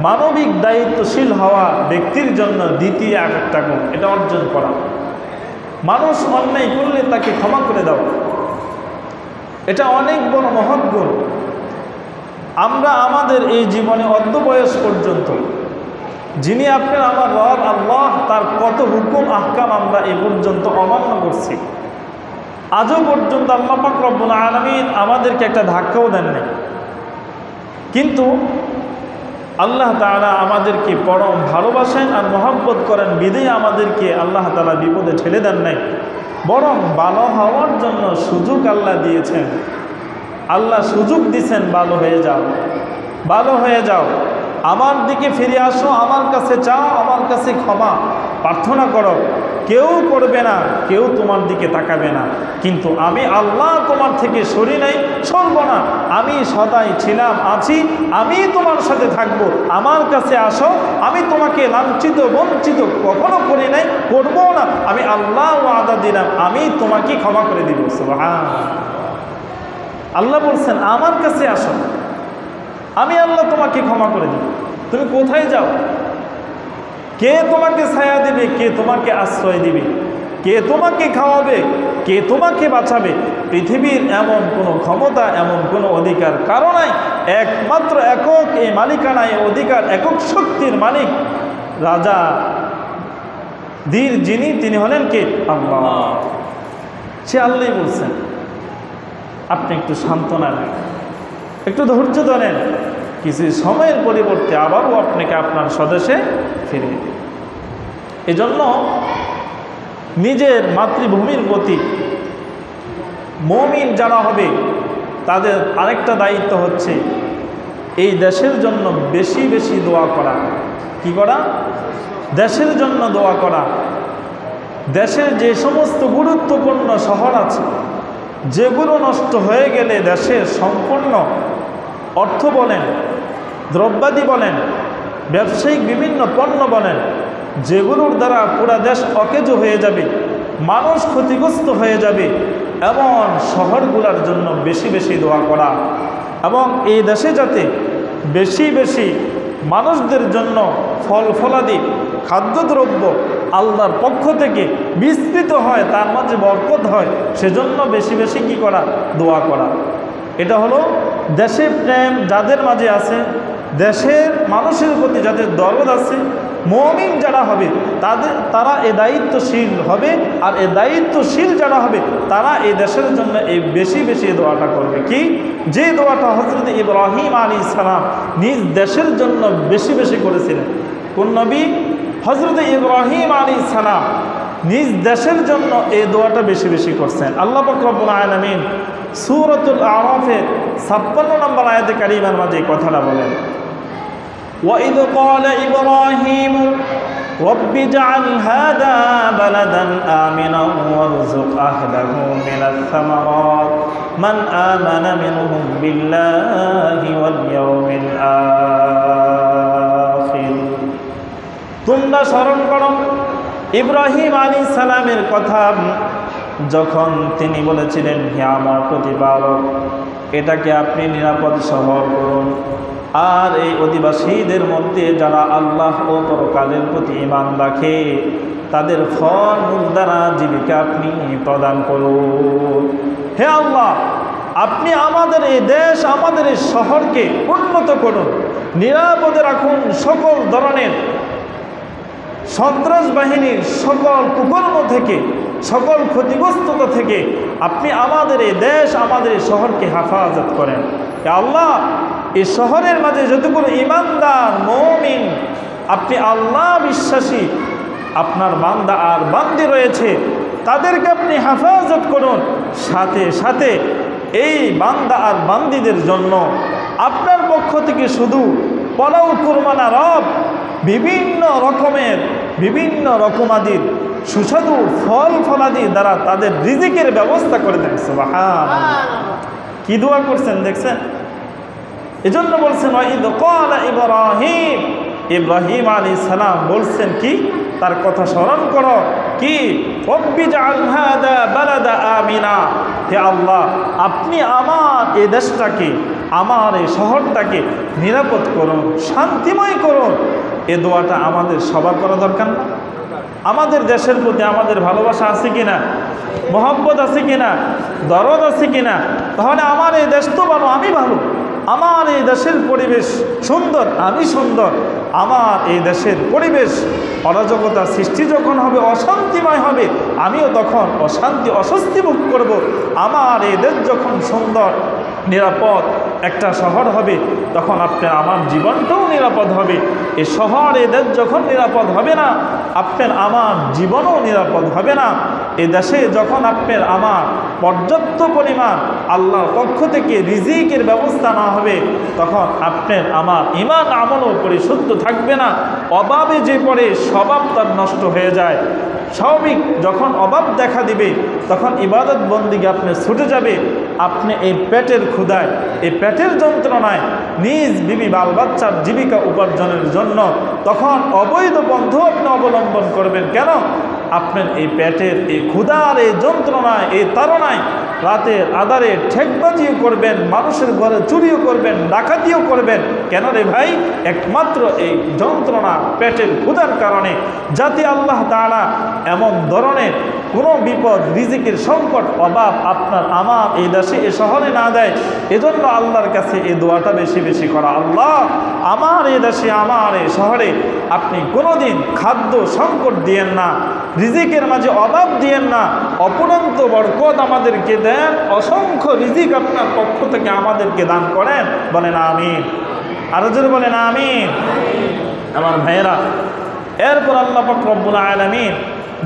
মানবিক দায়িত্বশীল হওয়া ব্যক্তির জন্য দ্বিতীয় একটা গুণ, এটা অর্জন করা। মানুষ অন্যায় করলে তাকে ক্ষমা করে দেওয়া, এটা অনেক বড় মহৎ গুণ। আমরা আমাদের এই জীবনে অর্ধ বয়স পর্যন্ত যিনি আপনার আমার রব আল্লাহ, তার কত হুকুম আহকাম আমরা এ পর্যন্ত অমান্য করছি। আজও পর্যন্ত আল্লাহ পাক রব্বুল আলামিন আমাদেরকে একটা ধাক্কাও দেন নাই, কিন্তু আল্লাহ তাআলা আমাদেরকে পরম ভালোবাসেন আর মহব্বত করেন বিধায় আমাদেরকে আল্লাহ তাআলা বিপদে ঠেলে দেন নাই। বরং ভালো হওয়ার জন্য সুযোগ আল্লাহ দিয়েছেন। আল্লাহ সুযোগ দিয়েছেন, ভালো হয়ে যাও, ভালো হয়ে যাও, আমার দিকে ফিরে আসো, আমার কাছে চাও, আমার কাছে ক্ষমা প্রার্থনা করো। কেউ করবে না, কেউ তোমার দিকে তাকাবে না, কিন্তু আমি আল্লাহ তোমার থেকে সরি নাই, সরব না। আমি সদাই ছিলাম, আছি, আমি তোমার সাথে থাকবো। আমার কাছে আসো, আমি তোমাকে লাঞ্ছিত বঞ্চিত কখনো করি নাই, করবো না। আমি আল্লাহ ওয়াদা দিলাম, আমি তোমাকে ক্ষমা করে দিব। সুবহানাল্লাহ। আল্লাহ বলছেন আমার কাছে আসো, আমি আল্লাহ তোমাকে ক্ষমা করে দিব। তুমি কোথায় যাও? কে তোমাকে ছায়া দিবে? কে তোমাকে আশ্রয় দিবে? কে তোমাকে খাওয়াবে? কে তোমাকে বাঁচাবে? পৃথিবীর এমন কোনো ক্ষমতা, এমন কোনো অধিকার কারো নাই। একমাত্র একক এই মালিকানায় অধিকার, একক শক্তির মালিক রাজা ধীর যিনি, তিনি হলেন কে? আল্লাহ। সে আল্লাহই বলছেন আপনি একটু সান্ত্বনা নেন, একটু ধৈর্য ধরেন, কিছু সময়ের পরিবর্তে আবারও আপনাকে আপনার স্বদেশে ফিরিয়ে দিন। এজন্য নিজের মাতৃভূমির প্রতি মুমিন যারা হবে তাদের আরেকটা দায়িত্ব হচ্ছে এই দেশের জন্য বেশি বেশি দোয়া করা। কি করা? দেশের জন্য দোয়া করা। দেশের যে সমস্ত গুরুত্বপূর্ণ শহর আছে, যেগুলো নষ্ট হয়ে গেলে দেশের সম্পূর্ণ অর্থ বলেন, দ্রব্যাদি বলেন, ব্যবসায়িক বিভিন্ন পণ্য বলেন, যেগুলোর দ্বারা পুরা দেশ অকেজো হয়ে যাবে, মানুষ ক্ষতিগ্রস্ত হয়ে যাবে, এমন শহরগুলোর জন্য বেশি বেশি দোয়া করা। এবং এই দেশে যাতে বেশি বেশি মানুষদের জন্য ফল ফলাদি খাদ্যদ্রব্য আল্লাহর পক্ষ থেকে বিস্তৃত হয়, তার মাঝে বরকত হয়, সেজন্য বেশি বেশি কি করা? দোয়া করা। এটা হলো দেশের প্রেম যাদের মাঝে আছে, দেশের মানুষের প্রতি যাদের দরদ আছে, মুমিন যারা হবে তারা এই দায়িত্বশীল হবে। আর এই দায়িত্বশীল যারা হবে তারা এই দেশের জন্য এই বেশি বেশি দোয়াটা করবে। কি? যে দোয়াটা হযরত ইব্রাহিম আলাইহিস সালাম নিজ দেশের জন্য বেশি বেশি করেছিলেন। কোন নবী? হযরত ইব্রাহিম আলাইহিস সালাম নিজ দেশের জন্য এই দোয়াটা বেশি বেশি করছেন। আল্লাহ পাক রব্বুল আলামিন সূরাতুল আরাফের 56 নম্বর আয়াতে কারিমার মাঝে এই কথাটা বলেন, وَإِذْ قَالَ إِبْرَاهِيمُ رَبِّ اجْعَلْ هَذَا بَلَدًا آمِنًا وَارْزُقْ أَهْلَهُ مِنَ الثَّمَرَاتِ مَنْ آمَنَ مِنْهُمْ بِاللَّهِ وَالْيَوْمِ الْآخِرِ। তোমরা স্মরণ করো ইব্রাহিম আলাইহিস সালামের কথা, যখন তিনি বলেছিলেন, হে আমার প্রতিপালক, এটাকে আপনি নিরাপদ শহর করুন, আর এই অধিবাসীদের মধ্যে যারা আল্লাহ ও পরকালের প্রতি ঈমান রাখে তাদের ফল মূল দ্বারা জীবিকা আপনি প্রদান করুন। হে আল্লাহ, আপনি আমাদের এই দেশ, আমাদের এই শহরকে উন্নত করুন, নিরাপদে রাখুন সকল ধরনের সন্ত্রাস বাহিনীর সকল কুকর্ম থেকে, সকল ক্ষতিগ্রস্ততা থেকে আপনি আমাদের এই দেশ, আমাদের এই শহরকে হেফাজত করেন। আল্লাহ, এই শহরের মাঝে যতগুলো ঈমানদার মুমিন, আপনি আল্লাহ বিশ্বাসী আপনার বান্দা আর বান্দি রয়েছে, তাদেরকে আপনি হেফাজত করুন। সাথে সাথে এই বান্দা আর বান্দিদের জন্য আপনার পক্ষ থেকে শুধু পলাউ কুরবানা রব বিভিন্ন রকমাদির সুস্বাদু ফল ফলাদি দ্বারা তাদের রিজিকের ব্যবস্থা করে দেন। সুবহানাল্লাহ। কি দোয়া করছেন দেখছেন? এজন্য বলছেন ওয়াইদ ক্বালা ইব্রাহিম, ইব্রাহিম আলাইহিস সালাম বলছেন কি? তার কথা স্মরণ করো। কি? রব্বি জাআল হাদা বালাদা আমিনা, হে আল্লাহ, আপনি আমার এই দেশটাকে, আমার এই শহরটাকে নিরাপদ করুন, শান্তিময় করুন। এ দোয়াটা আমাদের সবার করা দরকার না? আমাদের দেশের প্রতি আমাদের ভালোবাসা আছে কিনা, মহব্বত আছে কিনা, দরদ আছে কিনা? তাহলে আমার এই দেশ তো ভালো, আমি ভালো, আমার এই দেশের পরিবেশ সুন্দর, আমি সুন্দর। আমার এই দেশের পরিবেশ অরাজকতা সৃষ্টি যখন হবে, অশান্তিময় হবে, আমিও তখন অশান্তি অস্বস্তি ভোগ করব। আমার এই দেশ যখন সুন্দর, নিরাপদ একটা শহর হবে, তখন আপনার আমার জীবনটাও নিরাপদ হবে। এই শহর এ দেশ যখন নিরাপদ হবে না, আপনার আমার জীবনও নিরাপদ হবে না। এ দেশে যখন আপনার আমার পর্যাপ্ত পরিমাণ আল্লাহর পক্ষ থেকে রিজিকের ব্যবস্থা না হবে, তখন আপনার আমার ঈমান আমলও পরিশুদ্ধ থাকবে না। অভাবে যে পড়ে স্বভাব তার নষ্ট হয়ে যায়। স্বাভাবিক যখন অভাব দেখা দিবে, তখন ইবাদত বন্দিকে আপনি ছুটে যাবে। আপনি এই পেটের ক্ষুধায়, এই পেটের যন্ত্রণায় নিজ বিবি বাল বাচ্চার জীবিকা উপার্জনের জন্য তখন অবৈধ পন্থ আপনি অবলম্বন করবেন। কেন? আপনার এই পেটের এই ক্ষুধার এই যন্ত্রণায়, এই তাড়নায় রাতের আধারে ঠেকবাজিও করবেন, মানুষের ঘরে চুরিও করবেন, ডাকাতিও করবেন। কেন রে ভাই? একমাত্র এই যন্ত্রণা, পেটের ক্ষুধার কারণে। যাতে আল্লাহ তাআলা এমন ধরনের কোনো বিপদ, রিজিকের সংকট, অভাব আপনার আমার এই দেশে এ শহরে না দেয়, এজন্য আল্লাহর কাছে এই দোয়াটা বেশি বেশি করা। আল্লাহ, আমার এই দেশে, আমার এই শহরে আপনি কোনোদিন খাদ্য সংকট দিয়েন না, রিজিকের মাঝে অভাব দিয়েন না, অপরন্ত বরকত আমাদেরকে দেন, অসংখ্য রিজিক আপনার পক্ষ থেকে আমাদেরকে দান করেন। বলেন আমিন। আরো জোরে বলেন আমিন। আমার ভাইয়েরা, এরপর আল্লাহ পাক রব্বুল আলামিন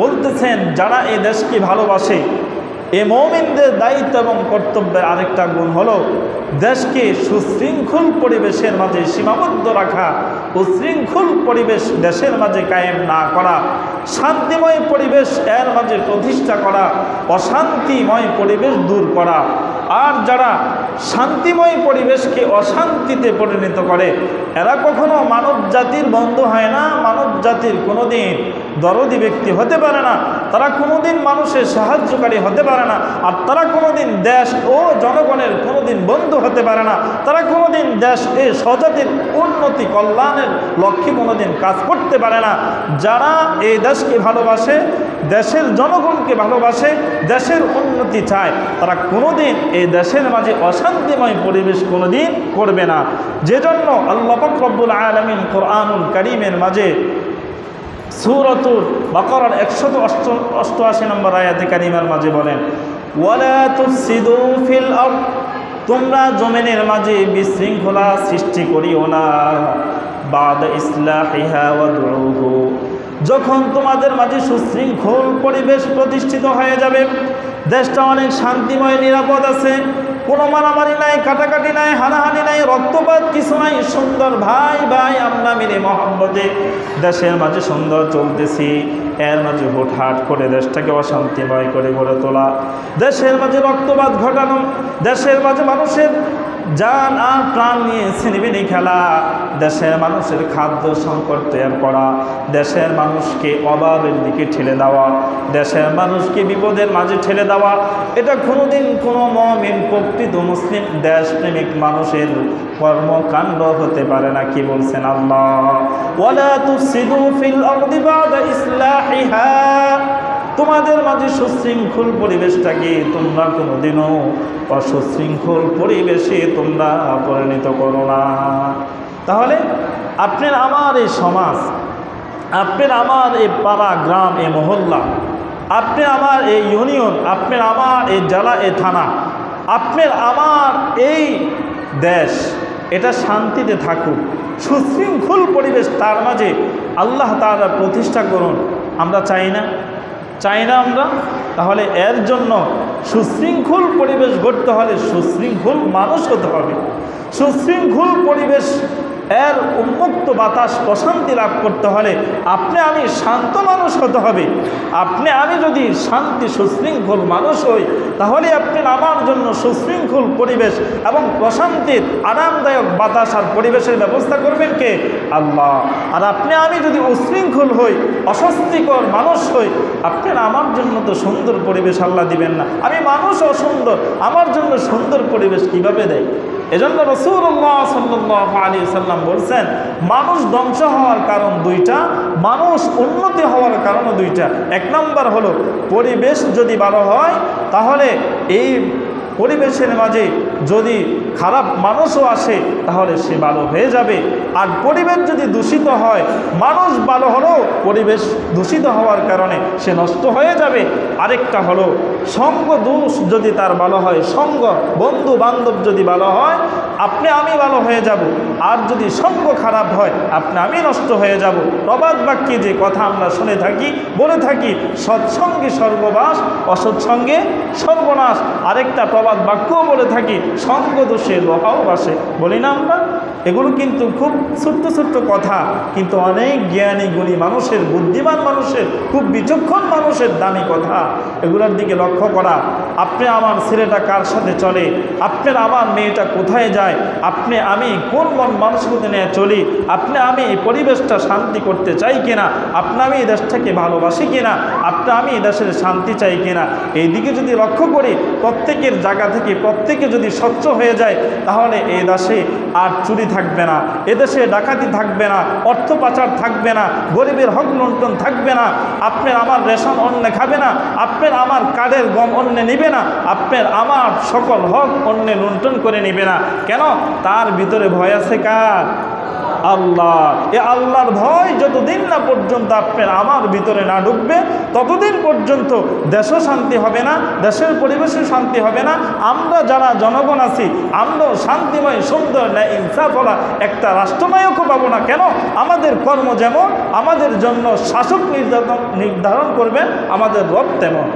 বলতেছেন, যারা এই দেশকে ভালোবাসে, এই মুমিনদের দায়িত্ব এবং কর্তব্যের আরেকটা গুণ হলো দেশকে সুশৃঙ্খল পরিবেশের মাঝে সীমাবদ্ধ রাখা, উশৃঙ্খল পরিবেশ দেশের মাঝে কায়েম না করা, শান্তিময় পরিবেশ এর মাঝে প্রতিষ্ঠা করা, অশান্তিময় পরিবেশ দূর করা। আর যারা শান্তিময় পরিবেশকে অশান্তিতে পরিণত করে, এরা কখনো মানব জাতির বন্ধু হয় না, মানব জাতির কোনোদিন দরদি ব্যক্তি হতে পারে না, তারা কোনোদিন মানুষের সাহায্যকারী হতে পারে না, আর তারা কোনোদিন দেশ ও জনগণের কোনোদিন বন্ধু হতে পারে না, তারা কোনোদিন দেশ এ স্বজাতির উন্নতি কল্যাণের লক্ষ্যে কোনোদিন কাজ করতে পারে না। যারা এই দেশকে ভালোবাসে, দেশের জনগণকে ভালোবাসে, দেশের উন্নতি চায়, তারা কোনোদিন এই দেশের মাঝে অশান্তিময় পরিবেশ কোনোদিন করবে না। যেজন্য আল্লাহ পাক রব্বুল আলামিন কোরআনুল কারীমের মাঝে সূরাতুল বাকারার 188 নম্বর আয়াতে কারিমার মাঝে বলেন, ওয়ালা তুফসিদু ফিল আরদ, তোমরা জমিনের মাঝে বিশৃঙ্খলা সৃষ্টি করিও না, বাদা ইসলাহিহা ওয়াদউহু, যখন তোমাদের মাঝে সুশৃঙ্খল পরিবেশ প্রতিষ্ঠিত হয়ে যাবে, দেশটা অনেক শান্তিময় নিরাপদ আছে, কোনো মারামারি নাই, কাটাকাটি নাই, হানাহানি নাই, রক্তপাত কিছু নাই, সুন্দর ভাই ভাই আমরা মিলে মহব্বতে দেশের মাঝে সুন্দর চলতেছি, এর মাঝে হুটহাট করে দেশটাকে অশান্তিময় করে গড়ে তোলা, দেশের মাঝে রক্তপাত ঘটানো, দেশের মাঝে মানুষের জান আর প্রাণ নিয়ে ছিনিমিনি খেলা, দেশের মানুষের খাদ্য সংকট তৈরি করা, দেশের মানুষকে অভাবের দিকে ঠেলে দেওয়া, দেশের মানুষকে বিপদের মাঝে ঠেলে দেওয়া, এটা কোনোদিন কোনো মুমিন প্রকৃত মুসলিম দেশপ্রেমিক মানুষের কর্মকাণ্ড হতে পারে না। কি বলছেন আল্লাহ? ওয়ালা তুফসিদু ফিল আরদি বাদা ইসলাহিহা, তোমাদের মাঝে সুশৃঙ্খল পরিবেশটাকে তোমরা কোনোদিনও অসুশৃঙ্খল পরিবেশে তোমরা পরিণত করো না। তাহলে আপনার আমার এই সমাজ, আপনার আমার এই পাড়া গ্রাম, এই মহল্লা, আপনার আমার এই ইউনিয়ন, আপনার আমার এই জেলা, এই থানা, আপনার আমার এই দেশ, এটা শান্তিতে থাকুক, সুশৃঙ্খল পরিবেশ তার মাঝে আল্লাহ তাআলা প্রতিষ্ঠা করুন। আমরা চাই না? চাই না আমরা? তাহলে এর জন্য সুশৃঙ্খল পরিবেশ গড়তে হলে সুশৃঙ্খল মানুষ হতে হবে। সুশৃঙ্খল পরিবেশ এর উন্মুক্ত বাতাস প্রশান্তি লাভ করতে হলে আপনি আমি শান্ত মানুষ হতে হবে। আপনি আমি যদি শান্তি সুশৃঙ্খল মানুষ হই, তাহলে আপনি আমার জন্য সুশৃঙ্খল পরিবেশ এবং প্রশান্তির আরামদায়ক বাতাস আর পরিবেশের ব্যবস্থা করবেন কে? আল্লাহ। আর আপনি আমি যদি উশৃঙ্খল হই, অস্বস্তিকর মানুষ হই, আপনার আমার জন্য তো সুন্দর পরিবেশ আল্লাহ দিবেন না। আমি মানুষ অসুন্দর, আমার জন্য সুন্দর পরিবেশ কিভাবে দেয়? এজন্য রাসূলুল্লাহ সাল্লাল্লাহু আলাইহি ওয়াসাল্লাম বলছেন, মানুষ ধ্বংস হওয়ার কারণ দুইটা, মানুষ উন্নতি হওয়ার কারণ দুইটা। এক নম্বর হলো পরিবেশ যদি ভালো হয়, তাহলে এই পরিবেশের মাঝে যদি খারাপ মানুষও আসে, তাহলে সে ভালো হয়ে যাবে। আর পরিবেশ যদি দূষিত হয়, মানুষ ভালো হলেও পরিবেশ দূষিত হওয়ার কারণে সে নষ্ট হয়ে যাবে। আরেকটা হলো সঙ্গ দোষ যদি তার ভালো হয়, সঙ্গ বন্ধু বান্ধব যদি ভালো হয়, আপনি আমি ভালো হয়ে যাব। আর যদি সঙ্গ খারাপ হয়, আপনি আমি নষ্ট হয়ে যাব। প্রবাদ বাক্যে যে কথা আমরা শুনে থাকি, বলে থাকি, সৎসঙ্গে স্বর্গবাস, অসৎসঙ্গে সর্বনাশ। আরেকটা প্রবাদ বাক্যও বলে থাকি, সঙ্গ দোষে লোহাও বাসে, বলি না আমরা? এগুলো কিন্তু খুব ছোট্ট ছোট্ট কথা, কিন্তু অনেক জ্ঞানী গুণী মানুষের, বুদ্ধিমান মানুষের, খুব বিচক্ষণ মানুষের দামি কথা। এগুলোর দিকে লক্ষ্য করা, আপনি আমার ছেলেটা কার সাথে চলে, আপনার আমার মেয়েটা কোথায় যায়, আপনি আমি কোন মন মানসিকতা নিয়ে চলি, আপনি আমি এই পরিবেশটা শান্তি করতে চাই কিনা, আপনি আমি এই দেশটাকে ভালোবাসি কিনা, আপনি আমি এই দেশের শান্তি চাই কিনা, এই দিকে যদি লক্ষ্য করি, প্রত্যেকের জায়গা থেকে প্রত্যেকে যদি স্বচ্ছ হয়ে যায়, তাহলে এই দেশে আর চুরি থাকবে না, এদেশে ডাকাতি থাকবে না, অর্থ পাচার থাকবে না, গরিবের হক লুণ্ঠন থাকবে না, আপনার আমার রেশন অন্য খাবে না, আপনার আমার কার্ডের গম অন্য নিবে না, আপনার আমার সকল হক অন্য লুণ্ঠন করে নিবে না। কেন? তার ভিতরে ভয় আছে কার? আল্লাহ। এ আল্লাহর ভয় যতদিন না পর্যন্ত আপনার আমার ভিতরে না ঢুকবে, ততদিন পর্যন্ত দেশও শান্তি হবে না, দেশের পরিবেশে শান্তি হবে না। আমরা যারা জনগণ আছি, আমরাও শান্তিময়, সুন্দর, ন্যায় ইনসাফওয়ালা একটা রাষ্ট্রনায়কও পাবো না। কেন? আমাদের কর্ম যেমন, আমাদের জন্য শাসক নির্ধারণ করবেন আমাদের রব তেমন।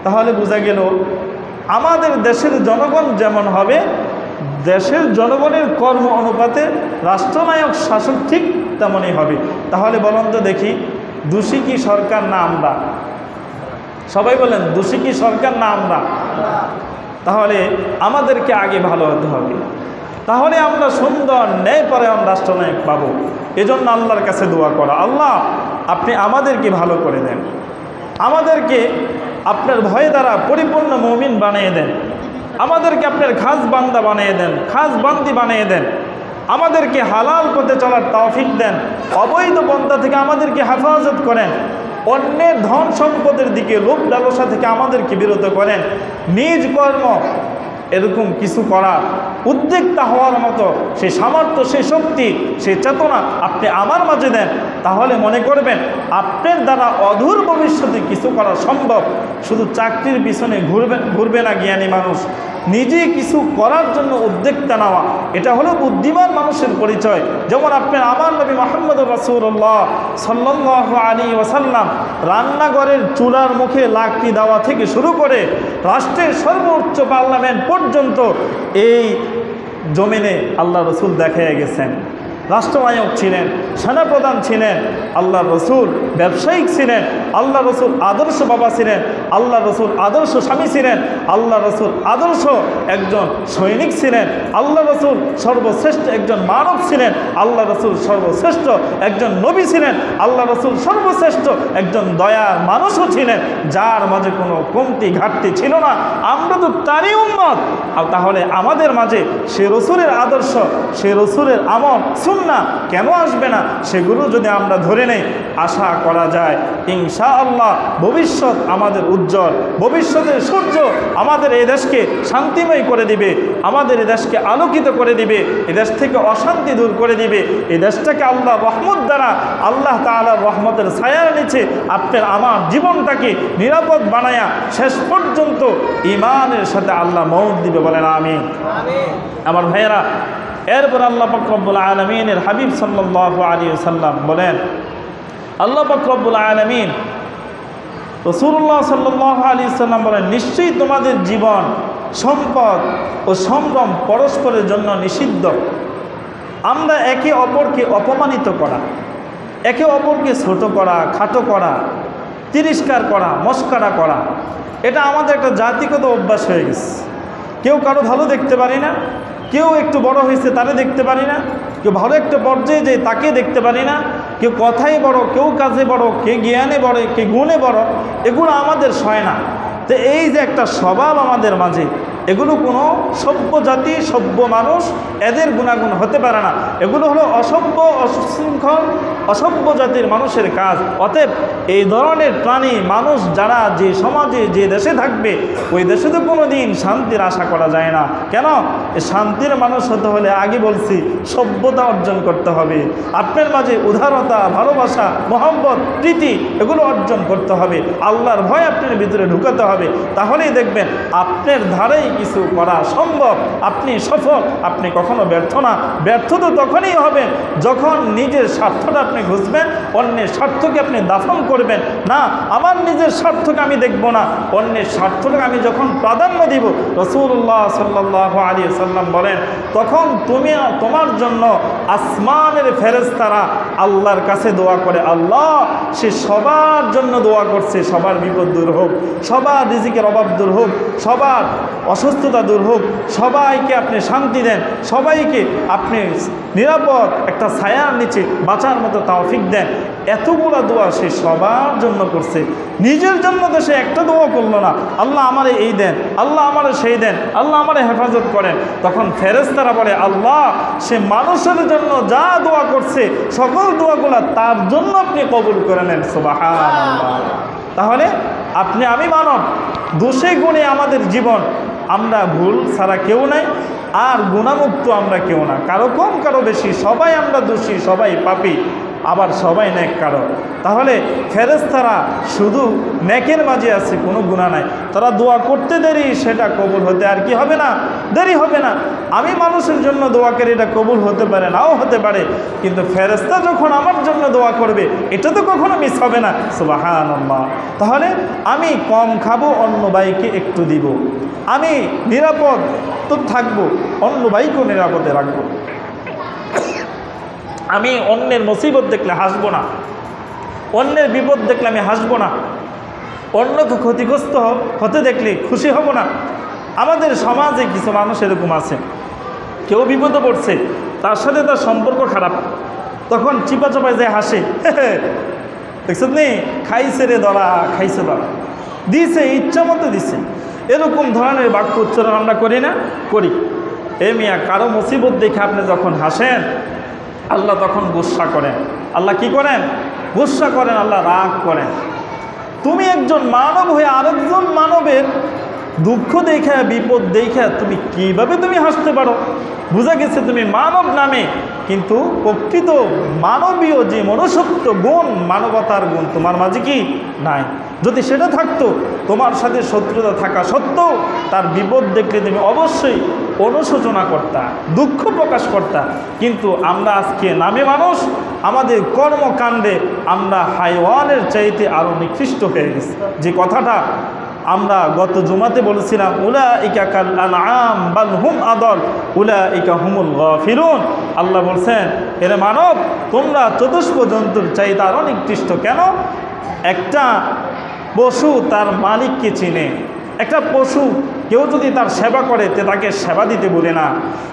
তাহলে বোঝা গেল আমাদের দেশের জনগণ যেমন হবে, দেশের জনগণের কর্ম অনুপাতে রাষ্ট্রনায়ক শাসক ঠিক তেমনই হবে। তাহলে বলুন তো দেখি, দোষী কি সরকার না আমরা? সবাই বলেন, দোষী কি সরকার না আমরা? তাহলে আমাদেরকে আগে ভালো হতে হবে, তাহলে আমরা সুন্দর ন্যায়পরায়ণ রাষ্ট্রনায়ক পাবো। এজন্য আল্লাহর কাছে দোয়া করা, আল্লাহ আপনি আমাদেরকে ভালো করে দেন, আমাদেরকে আপনার ভয় দ্বারা পরিপূর্ণ মুমিন বানিয়ে দেন, আমাদেরকে আপনার খাস বান্দা বানিয়ে দেন, খাস বান্দি বানিয়ে দেন, আমাদেরকে হালাল পথে চলার তৌফিক দেন, অবৈধ পন্থা থেকে আমাদেরকে হেফাজত করেন, অন্যের ধন সম্পদের দিকে লোভ লালসা থেকে আমাদেরকে বিরত করেন, নিজ কর্ম এরকম কিছু করার উদ্যোক্তা হওয়ার মতো সেই সামর্থ্য, সেই শক্তি, সেই চেতনা আপনি আমার মাঝে দেন। তাহলে মনে করবেন আপনার দ্বারা অদূর ভবিষ্যতে কিছু করা সম্ভব। শুধু চাকরির পিছনে ঘুরবে না জ্ঞানী মানুষ, নিজে কিছু করার জন্য উদ্যোক্তা নেওয়া, এটা হলো বুদ্ধিমান মানুষের পরিচয়। যেমন আপনার আমার নবী মুহাম্মদ রাসূলুল্লাহ সাল্লাল্লাহু আলাইহি ওয়াসাল্লাম রান্নাঘরের চুলার মুখে লাকড়ি দেওয়া থেকে শুরু করে রাষ্ট্রের সর্বোচ্চ পার্লামেন্ট পর্যন্ত এই জমিনে আল্লাহ রসুল দেখাইয়া গেছেন। রাষ্ট্রনায়ক ছিলেন, সেনাপ্রধান ছিলেন, আল্লাহ রসুল ব্যবসায়িক ছিলেন, আল্লাহ রসুল আদর্শ বাবা ছিলেন, আল্লাহ রসুল আদর্শ স্বামী ছিলেন, আল্লাহ রসুল আদর্শ একজন সৈনিক ছিলেন, আল্লাহ রসুল সর্বশ্রেষ্ঠ একজন মানব ছিলেন, আল্লাহ রসুল সর্বশ্রেষ্ঠ একজন নবী ছিলেন, আল্লাহ রসুল সর্বশ্রেষ্ঠ একজন দয়ার মানুষও ছিলেন, যার মাঝে কোনো কমতি ঘাটতি ছিল না। আমরা তো তারই উম্মত। আর তাহলে আমাদের মাঝে সে রসুলের আদর্শ, সে রসুলের আমল সুন্নাহ কেন আসবে না? সেগুলো যদি আমরা ধরে নেই, আশা করা যায় ইনশাআল্লাহ ভবিষ্যৎ আমাদের উজ্জ্বল, ভবিষ্যতের সূর্য আমাদের এই দেশকে শান্তিময় করে দিবে, আমাদের এই দেশকে আলোকিত করে দিবে, এই দেশ থেকে অশান্তি দূর করে দিবে, এই দেশটাকে আল্লাহ রহমত দ্বারা, আল্লাহ তাআলার রহমতের ছায়ার নিচে আপনার আমার জীবনটাকে নিরাপদ বানায়া শেষ পর্যন্ত ঈমানের সাথে আল্লাহ মওত দিবে, বলেন আমিন। আমার ভাইয়েরা, এরপর আল্লাহ পাক রব্বুল আলামিনের হাবিব সাল্লাল্লাহু আলাইহি ওয়াসাল্লাম বলেন, আল্লাহ পাক রব্বুল আলামিন রাসূলুল্লাহ সাল্লাল্লাহু আলাইহি ওয়াসাল্লাম বলেন, নিশ্চয়ই তোমাদের জীবন, সম্পদ ও সংগ্রাম পরস্পরের জন্য নিষিদ্ধ। আমরা একে অপরকে অপমানিত করা, একে অপরকে ছোট করা, খাটো করা, তিরস্কার করা, মস্করা করা, এটা আমাদের একটা জাতিগত অভ্যাস হয়ে গেছে। কেউ কারো ভালো দেখতে পারি না, কেউ একটু বড় হয়েছে তারে দেখতে পারি না, কেউ ভালো একটা পর্যায়ে যায় তাকে দেখতে পারি না, কেউ কথাই বড়, কেউ কাজে বড়, কে জ্ঞানে বড়, কে গুণে বড়, এগুলো আমাদের সয় না। তো এই যে একটা স্বভাব আমাদের মাঝে, এগুলো কোনো সভ্য জাতি, সভ্য মানুষ, এদের গুণাগুণ হতে পারে না। এগুলো হলো অসভ্য, অশৃঙ্খল, অসভ্য জাতির মানুষের কাজ। অতএব এই ধরনের প্রাণী মানুষ যারা যে সমাজে, যে দেশে থাকবে, ওই দেশে তো কোনো দিন শান্তির আশা করা যায় না। কেন? শান্তির মানুষ হতে হলে আগে বলছি সভ্যতা অর্জন করতে হবে, আপনার মাঝে উদারতা, ভালোবাসা, মহব্বত, প্রীতি এগুলো অর্জন করতে হবে, আল্লাহর ভয় আপনার ভিতরে ঢুকাতে হবে। তাহলেই দেখবেন আপনার ধারেই কিছু করা সম্ভব, আপনি সফল, আপনি কখনো ব্যর্থ না। ব্যর্থ তো তখনই হবেন যখন নিজের স্বার্থটা আপনি খুঁজবেন, অন্যের স্বার্থকে আপনি দাফন করবেন না। আমার নিজের স্বার্থকে আমি দেখব না, অন্যের স্বার্থকে আমি যখন প্রাধান্য দিব, রাসূলুল্লাহ সাল্লাল্লাহু আলাইহি ওয়াসাল্লাম বলেন, তখন তোমার জন্য আসমানের ফেরেশতারা আল্লাহর কাছে দোয়া করে, আল্লাহ সে সবার জন্য দোয়া করছে, সবার বিপদ দূর হোক, সবার রিজিকের অভাব দূর হোক, সবার অসুস্থতা দূর হোক, সবাইকে আপনি শান্তি দেন, সবাইকে আপনি নিরাপদ একটা ছায়ার নিচে বাঁচার মতো তৌফিক দেন। এতগুলো দোয়া সে সবার জন্য করছে, নিজের জন্য তো সে একটা দোয়া করলো না, আল্লাহ আমারে এই দেন, আল্লাহ আমারে সেই দেন, আল্লাহ আমারে হেফাজত করেন। তখন ফেরেশতারা বলে, আল্লাহ সে মানুষের জন্য যা দোয়া করছে সকল দোয়াগুলো তার জন্য আপনি কবুল করে নেন। সুবহানাল্লাহ। তাহলে আপনি আমি মানব, দোষে গুণে আমাদের জীবন, আমরা ভুল ছাড়া কেউ নাই, আর গুণামুক্ত আমরা কেউ না, কারো কম কারো বেশি, সবাই আমরা দোষী, সবাই পাপী, আবার সবাই নেক কারো। তাহলে ফেরেশতারা শুধু নেকের মাঝে আছে, কোনো গুনাহ নাই। তারা দোয়া করতে দেরি, সেটা কবুল হতে আর কি হবে না, দেরি হবে না। আমি মানুষের জন্য দোয়া করি, এটা কবুল হতে পারে, নাও হতে পারে, কিন্তু ফেরেশতা যখন আমার জন্য দোয়া করবে এটা তো কখনো মিস হবে না। সুবহানাল্লাহ। তাহলে আমি কম খাবো, অন্য ভাইকে একটু দিব, আমি নিরাপদ তো থাকবো, অন্য ভাইকেও নিরাপদে রাখবো, আমি অন্যের মুসিবত দেখলে হাসবো না, অন্যের বিপদ দেখলে আমি হাসবো না, অন্যকে ক্ষতিগ্রস্ত হতে দেখলে খুশি হব না। আমাদের সমাজে কিছু মানুষ এরকম আছে, কেউ বিপদে পড়ছে, তার সাথে তার সম্পর্ক খারাপ, তখন চিপা চাপায় যায় হাসে, দেখছেন নি, খাইছে রে ধরা, খাইছে ধরা, দিছে ইচ্ছা মতো দিছে। এরকম ধরনের বাক্য উচ্চারণ আমরা করি না? করি। এ মিয়া, কারো মুসিবত দেখে আপনি যখন হাসেন, আল্লাহ তখন গুসা করেন। আল্লাহ কি করেন? গুসা করেন, আল্লাহ রাগ করেন। তুমি একজন মানব হয়ে আরেকজন মানবের দুঃখ দেখে, বিপদ দেখে তুমি কিভাবে তুমি হাসতে পারো? বোঝা গেছে তুমি মানব নামে, কিন্তু প্রকৃত মানবীয় যে মনুষ্যত্ব গুণ, মানবতার গুণ তোমার মাঝে কি নাই? যদি সেটা থাকতো, তোমার সাথে শত্রুতা থাকা সত্ত্বেও তার বিপদ দেখলে তুমি অবশ্যই অনুশোচনা করতা, দুঃখ প্রকাশ করতা। কিন্তু আমরা আজকে নামে মানুষ, আমাদের কর্মকাণ্ডে আমরা হাইওয়ানের চাইতে আরও নিকৃষ্ট হয়ে গেছি। যে কথাটা আমরা গত জুমাতে বলেছিলাম, উলাইকা কাল আনআম বাল হুম আদল উলাইকা হুমুল গাফিলুন। আল্লাহ বলছেন, এরে মানব, তোমরা চতুষ্প জন্তুর চাইতে আরও নিকৃষ্ট। কেন? একটা পশু তার মালিককে চিনে, একটা পশু কেউ যদি তার সেবা করে তাকে সেবা দিতে বলে না,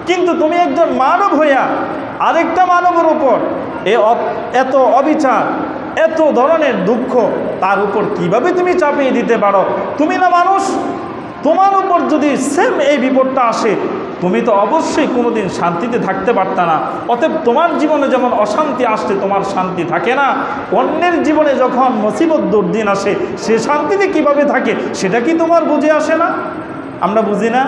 কিন্তু তুমি একজন মানব হইয়া আরেকটা মানবের উপর এত অবিচার, এত ধরনের দুঃখ তার উপর কিভাবে তুমি চাপিয়ে দিতে পারো? তুমি না মানুষ? তোমার উপর যদি সেম এই বিপদটা আসে, তুমি তো অবশ্যই কোনোদিন শান্তিতে থাকতে পারতা না। অতএব তোমার জীবনে যেমন অশান্তি আসছে, তোমার শান্তি থাকে না, অন্যের জীবনে যখন মুসিবত দুর্দিন আসে সে শান্তিতে কিভাবে থাকে সেটা কি তোমার বুঝে আসে না? আমরা বুঝি না?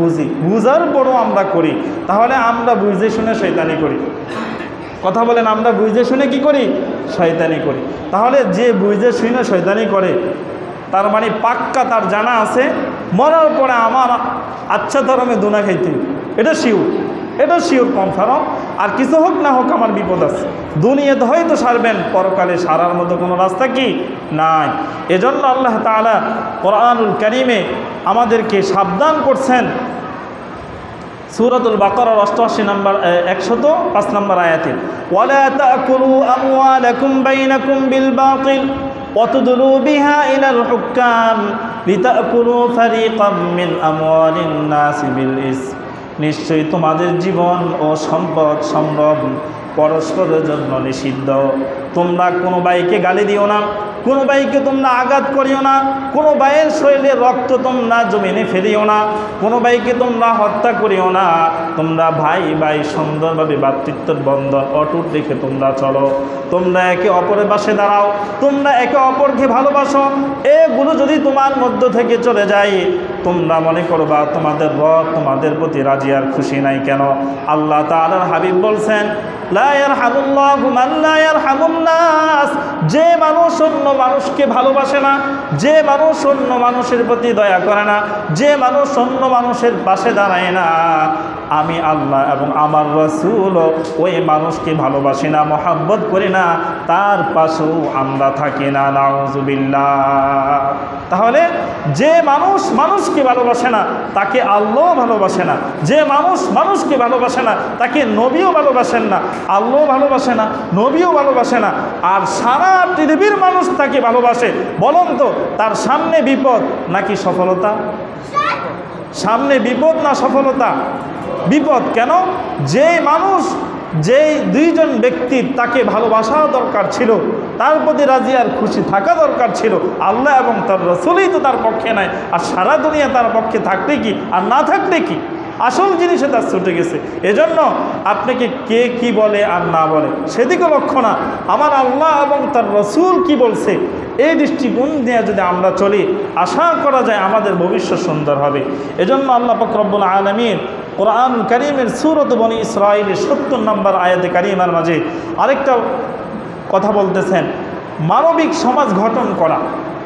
বুঝি, বুঝার পরও আমরা করি। তাহলে আমরা বুঝে শুনে শয়তানি করি। কথা বলেন, আমরা বুঝে শুনে কি করি? শয়তানি করি। তাহলে যে বুঝে শুনে শয়তানি করে, তার মানে পাক্কা তার জানা আছে মরার পরে আমার আচ্ছা ধর্মে দুনা খাইতে, এটা শিওর, এটা শিওর কনফার্ম। আর কিছু হোক না হোক আমার বিপদ আছে, দুনিয়াতে হয়তো সারবেন, পরকালে সারার মতো কোনো রাস্তা কি নাই। এজন্য আল্লাহ তাআলা কোরআনুল কারীমে আমাদেরকে সাবধান করছেন। সূরাতুল বাকারার 88 নম্বর 105 নম্বর আয়াতে, ওয়ালা তাকুলু আমওয়ালাকুম বাইনাকুম বিল বাতিল ওয়াতুদলু বিহা ইলাল হুক্কাম লিতাকুলু ফারিকাম মিন আমওয়ালিন নাস বিল ইসম। নিশ্চয়ই তোমাদের জীবন ও সম্পদ সম্ভ্রম পরস্পরের জন্য নিষিদ্ধ। তোমরা কোনো ভাইকে গালি দিও না, কোনো ভাইকে তোমরা আঘাত করিও না, কোনো ভাইয়ের শরীরে রক্ত তোমরা জমিনে ফেলিও না, কোনো ভাইকে তোমরা হত্যা করিও না। তোমরা ভাই ভাই সুন্দরভাবে ভ্রাতৃত্বের বন্ধন অটুট রেখে তোমরা চলো, তোমরা একে অপরের পাশে দাঁড়াও, তোমরা একে অপরকে ভালোবাসো। এগুলো যদি তোমার মধ্য থেকে চলে যায়, তোমরা মনে করবা তোমাদের রব তোমাদের প্রতি রাজি আর খুশি নাই কেন। আল্লাহ তাআলার হাবিব বলছেন, লা ইয়ারহামুল্লাহু মান লা ইয়ারহামুন নাস। যে মানুষ অন্য মানুষকে ভালোবাসে না, যে মানুষ অন্য মানুষের প্রতি দয়া করে না, যে মানুষ অন্য মানুষের পাশে দাঁড়ায় না, আমি আল্লাহ এবং আমার রাসূল ওই মানুষকে ভালোবাসি না, মহব্বত করি না, তার পাশেও আমরা থাকি না। নাউযুবিল্লাহ। তাহলে যে মানুষ মানুষকে ভালোবাসে না তাকে আল্লাহ ভালোবাসে না, যে মানুষ মানুষকে ভালোবাসে না তাকে নবীও ভালোবাসেন না, আল্লাহ ভালোবাসে না, নবীও ভালোবাসে না। আর সারা পৃথিবীর মানুষ তাকে ভালোবাসে। বলুন তো, তার সামনে বিপদ নাকি সফলতা? সামনে বিপদ না সফলতা? বিপদ। কেন? যে মানুষ, যেই দুইজন ব্যক্তির তাকে ভালোবাসা দরকার ছিল, তার প্রতি রাজি আর খুশি থাকা দরকার ছিল, আল্লাহ এবং তার রাসূলই তো তার পক্ষে নাই, আর সারা দুনিয়া তার পক্ষে থাকলে কি আর না থাকলে কি? আসল জিনিসে তার ছুটে গেছে। এজন্য আপনাকে কে কি বলে আর না বলে সেদিকে লক্ষ্য না, আমার আল্লাহ এবং তার রাসূল কি বলছে এই দৃষ্টিকোণ নিয়ে যদি আমরা চলি, আশা করা যায় আমাদের ভবিষ্যৎ সুন্দর হবে। এজন্য আল্লাহ পাক রব্বুল আলামিন কোরআন কারীমের সূরাত বনী ইসরাঈলের ৭০ নম্বর আয়াতে কারিমার মাঝে আরেকটা কথা বলতেছেন, মানবিক সমাজ গঠন করা।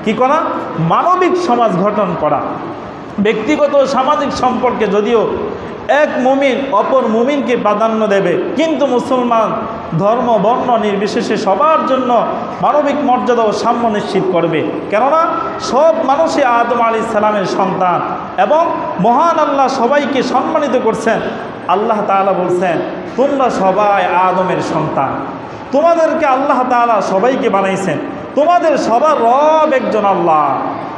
কি করা? মানবিক সমাজ গঠন করা। ব্যক্তিগত সামাজিক সম্পর্কে যদিও এক মুমিন অপর মুমিনকে প্রাধান্য দেবে, কিন্তু মুসলমান ধর্ম বর্ণ নির্বিশেষে সবার জন্য মানবিক মর্যাদা ও সাম্য নিশ্চিত করবে। কেননা সব মানুষই আদম আলাইহিস সালামের সন্তান এবং মহান আল্লাহ সবাইকে সম্মানিত করছেন। আল্লাহ তাআলা বলছেন, তোমরা সবাই আদমের সন্তান, তোমাদেরকে আল্লাহ তাআলা সবাইকে বানাইছেন, তোমাদের সবার রব একজন আল্লাহ,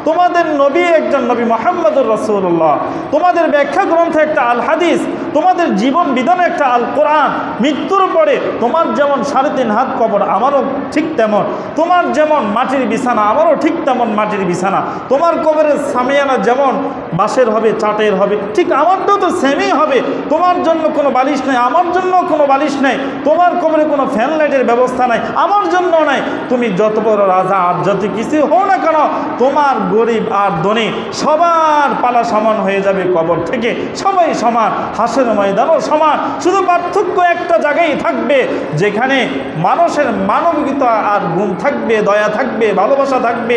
তোমাদের নবী একজন নবী মুহাম্মদুর রাসূলুল্লাহ, তোমাদের ব্যাখ্যা গ্রন্থ একটা আল হাদিস, তোমাদের জীবন বিধান একটা আল কোরআন। মৃত্যুর পরে তোমার যেমন 3.5 হাত কবর, আমারও ঠিক তেমন, তোমার যেমন মাটির বিছানা আমারও ঠিক তেমন মাটির বিছানা, তোমার কবরের সামিয়ানা যেমন বাঁশের হবে চাটের হবে, ঠিক আমারটাও তো সেমই হবে। তোমার জন্য কোনো বালিশ নেই, আমার জন্য কোনো বালিশ নেই, তোমার কবরে কোনো ফ্যান লাইটের ব্যবস্থা নাই, আমার জন্য নাই। তুমি যত বড় রাজা আর যত কিছু হও না কেন, তোমার গরিব আর ধনী সবার পালা সমান হয়ে যাবে কবর থেকে, সবাই সমান, হাসের ময়দানও সমান। শুধু পার্থক্য একটা জায়গায় থাকবে, যেখানে মানুষের মানবিকতা আর গুণ থাকবে, দয়া থাকবে, ভালোবাসা থাকবে,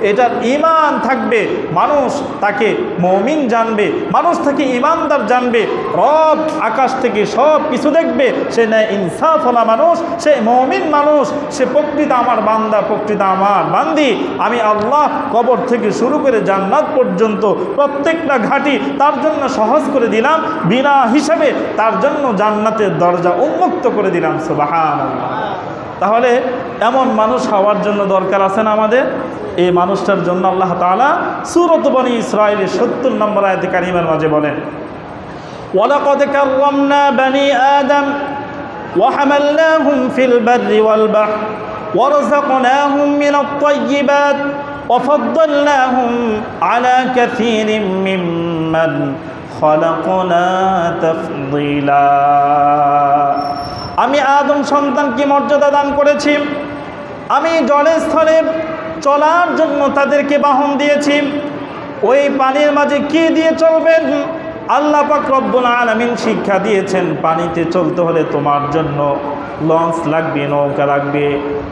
এটার ঈমান থাকবে। মানুষ তাকে মুমিন জানবে, মানুষ তাকে ঈমানদার জানবে। রব আকাশ থেকে সব কিছু দেখবে, সে ন্যায় ইনসাফওয়ালা মানুষ, সে মুমিন মানুষ, সে প্রকৃত আমার বান্দা, প্রকৃত আমার বান্দি। আমি আল্লাহ কবর থেকে শুরু করে জান্নাত পর্যন্ত প্রত্যেকটা ঘাটি তার জন্য সহজ করে দিলাম, বিনা হিসাবে তার জন্য জান্নাতের দরজা উন্মুক্ত করে দিলাম। সুবহানাল্লাহ। তাহলে এমন মানুষ হওয়ার জন্য দরকার আছে না আমাদের? এই মানুষটার জন্য আল্লাহ তাআলা সূরাত বনী ইসরাঈলের ৭০ নম্বর আয়াতে কারিমার মাঝে বলেন, ওয়ালাকাদ কাররামনা বনী আদম ওয়া হামালনাহুম ফিল বাররি ওয়াল বাহর ওয়ারযাকনাহুম মিনাত তাইয়্যিবাত وفضلناهم على كثير ممن خلقنا تفضيلا। আমি আদম সন্তানকে মর্যাদা দান করেছি, আমি জলে স্থলে চলার জন্য তাদেরকে বাহন দিয়েছি। ওই পানির মাঝে কি দিয়ে চলবেন? আল্লাহ পাক রব্বুল আলামিন শিক্ষা দিয়েছেন, পানিতে চলতে হলে তোমার জন্য লঞ্চ লাগবে, নৌকা লাগবে,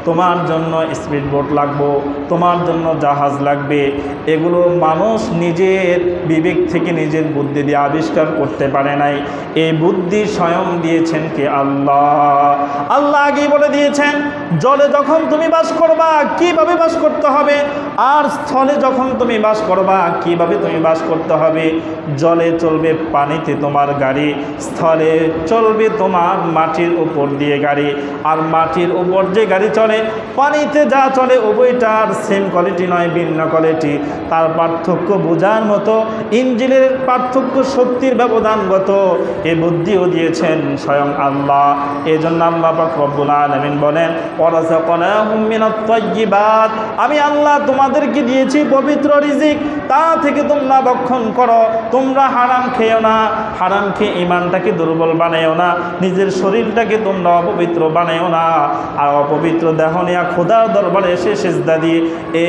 তোমার জন্য স্পিড বোট লাগবে, তোমার জন্য জাহাজ লাগবে। এগুলো মানুষ নিজের বিবেক থেকে নিজের বুদ্ধি দিয়ে আবিষ্কার করতে পারে নাই। এই বুদ্ধি স্বয়ং দিয়েছেন কে? আল্লাহ। আল্লাহ আগেই বলে দিয়েছেন, জলে যখন তুমি বাস করবা কিভাবে বাস করতে হবে, আর স্থলে যখন তুমি বাস করবা কিভাবে তুমি বাস করতে হবে। জলে চলবে চলবে পানিতে তোমার গাড়ি, স্থলে চলবে তোমার মাটির উপর দিয়ে গাড়ি। আর মাটির উপর যে গাড়ি চলে, পানিতে যা চলে উভয়টার সেম কোয়ালিটি নয়, ভিন্ন কোয়ালিটি। তার পার্থক্য বোঝার মতো ইঞ্জিনের পার্থক্য শক্তির ব্যবধানগত এ বুদ্ধিও দিয়েছেন স্বয়ং আল্লাহ। এই জন্য আল্লাহ পাক রব্বুল আলামিন বলেন, ওয়ারাযাকনাহুম মিনাত তাইয়্যিবাত, আমি আল্লাহ তোমাদেরকে দিয়েছি পবিত্র রিজিক, তা থেকে তোমরা ভক্ষণ করো। তোমরা হারাম খেও না, হারাম খেয়ে ইমানটাকে দুর্বল বানাইও না, নিজের শরীরটাকে তোমরা অপবিত্র বানাইও না। আর অপবিত্র দেহ নিয়ে খোদার দরবারে এসে সিজদা দিয়ে এ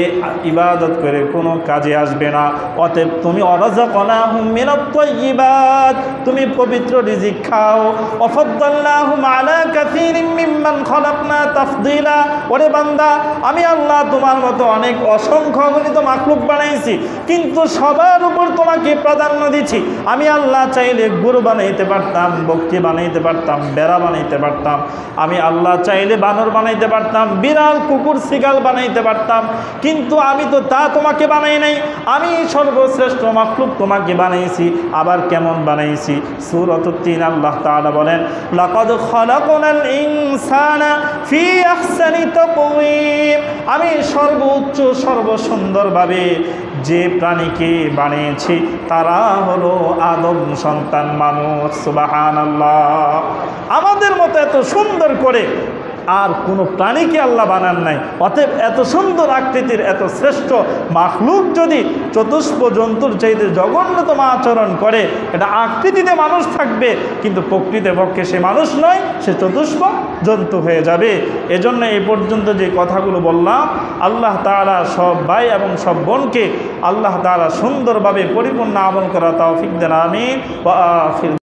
ইবাদত করে কোনো কাজে আসবে না। অতএব তুমি ওয়ারাযাকনাহুম মিনাত তাইয়্যিবাত, তুমি পবিত্র রিজিক খাও। ওয়াফাদ্দালনাহুম আলা কাসীরিম মিম্মান খালাকনা তাফদীলা, ওরে বান্দা, আমি আল্লাহ তোমার মতো অনেক অসংখ্য অগণিত মাখলুক বানাইছি, কিন্তু সবার উপর তোমাকে প্রাধান্য দিচ্ছি। আমি আল্লাহ চাইলে গরু বানাইতে পারতাম, বকরি বানাইতে পারতাম, বেড়া বানাইতে পারতাম। আমি আল্লাহ চাইলে বানর বানাইতে পারতাম, বিড়াল, কুকুর, শিগাল বানাইতে পারতাম, কিন্তু আমি তো তা তোমাকে বানাই নাই। আমি সর্বশ্রেষ্ঠ মাখলুক তোমাকে বানাইছি। আবার কেমন বানাইছি? সূরাতুত তিন আল্লাহ তাআলা বলেন, লাকাদ খালাকনাল ইনসানা ফি আহসানি তাকওয়িম, আমি সর্বোচ্চ সর্বসুন্দরভাবে যে প্রাণীকে বানিয়েছি তারা হলো আদম সন্তান মানুষ। সুবহানাল্লাহ। আমাদের মতো এত সুন্দর করে আর কোনো প্রাণীকে আল্লাহ বানান নাই। অতএব এত সুন্দর আকৃতির এত শ্রেষ্ঠ মাখলুক যদি চতুষ্প জন্তুর চাইতে জঘন্যতম আচরণ করে, এটা আকৃতিতে মানুষ থাকবে কিন্তু প্রকৃতপক্ষে সে মানুষ নয়, সে চতুষ্প জন্তু হয়ে যাবে। এজন্য এই পর্যন্ত যে কথাগুলো বললাম, আল্লাহ তাআলা সব ভাই এবং সব বোনকে আল্লাহ তাআলা সুন্দরভাবে পরিপূর্ণ আমল করা তৌফিক দেন। আমিন। ওয়া আখির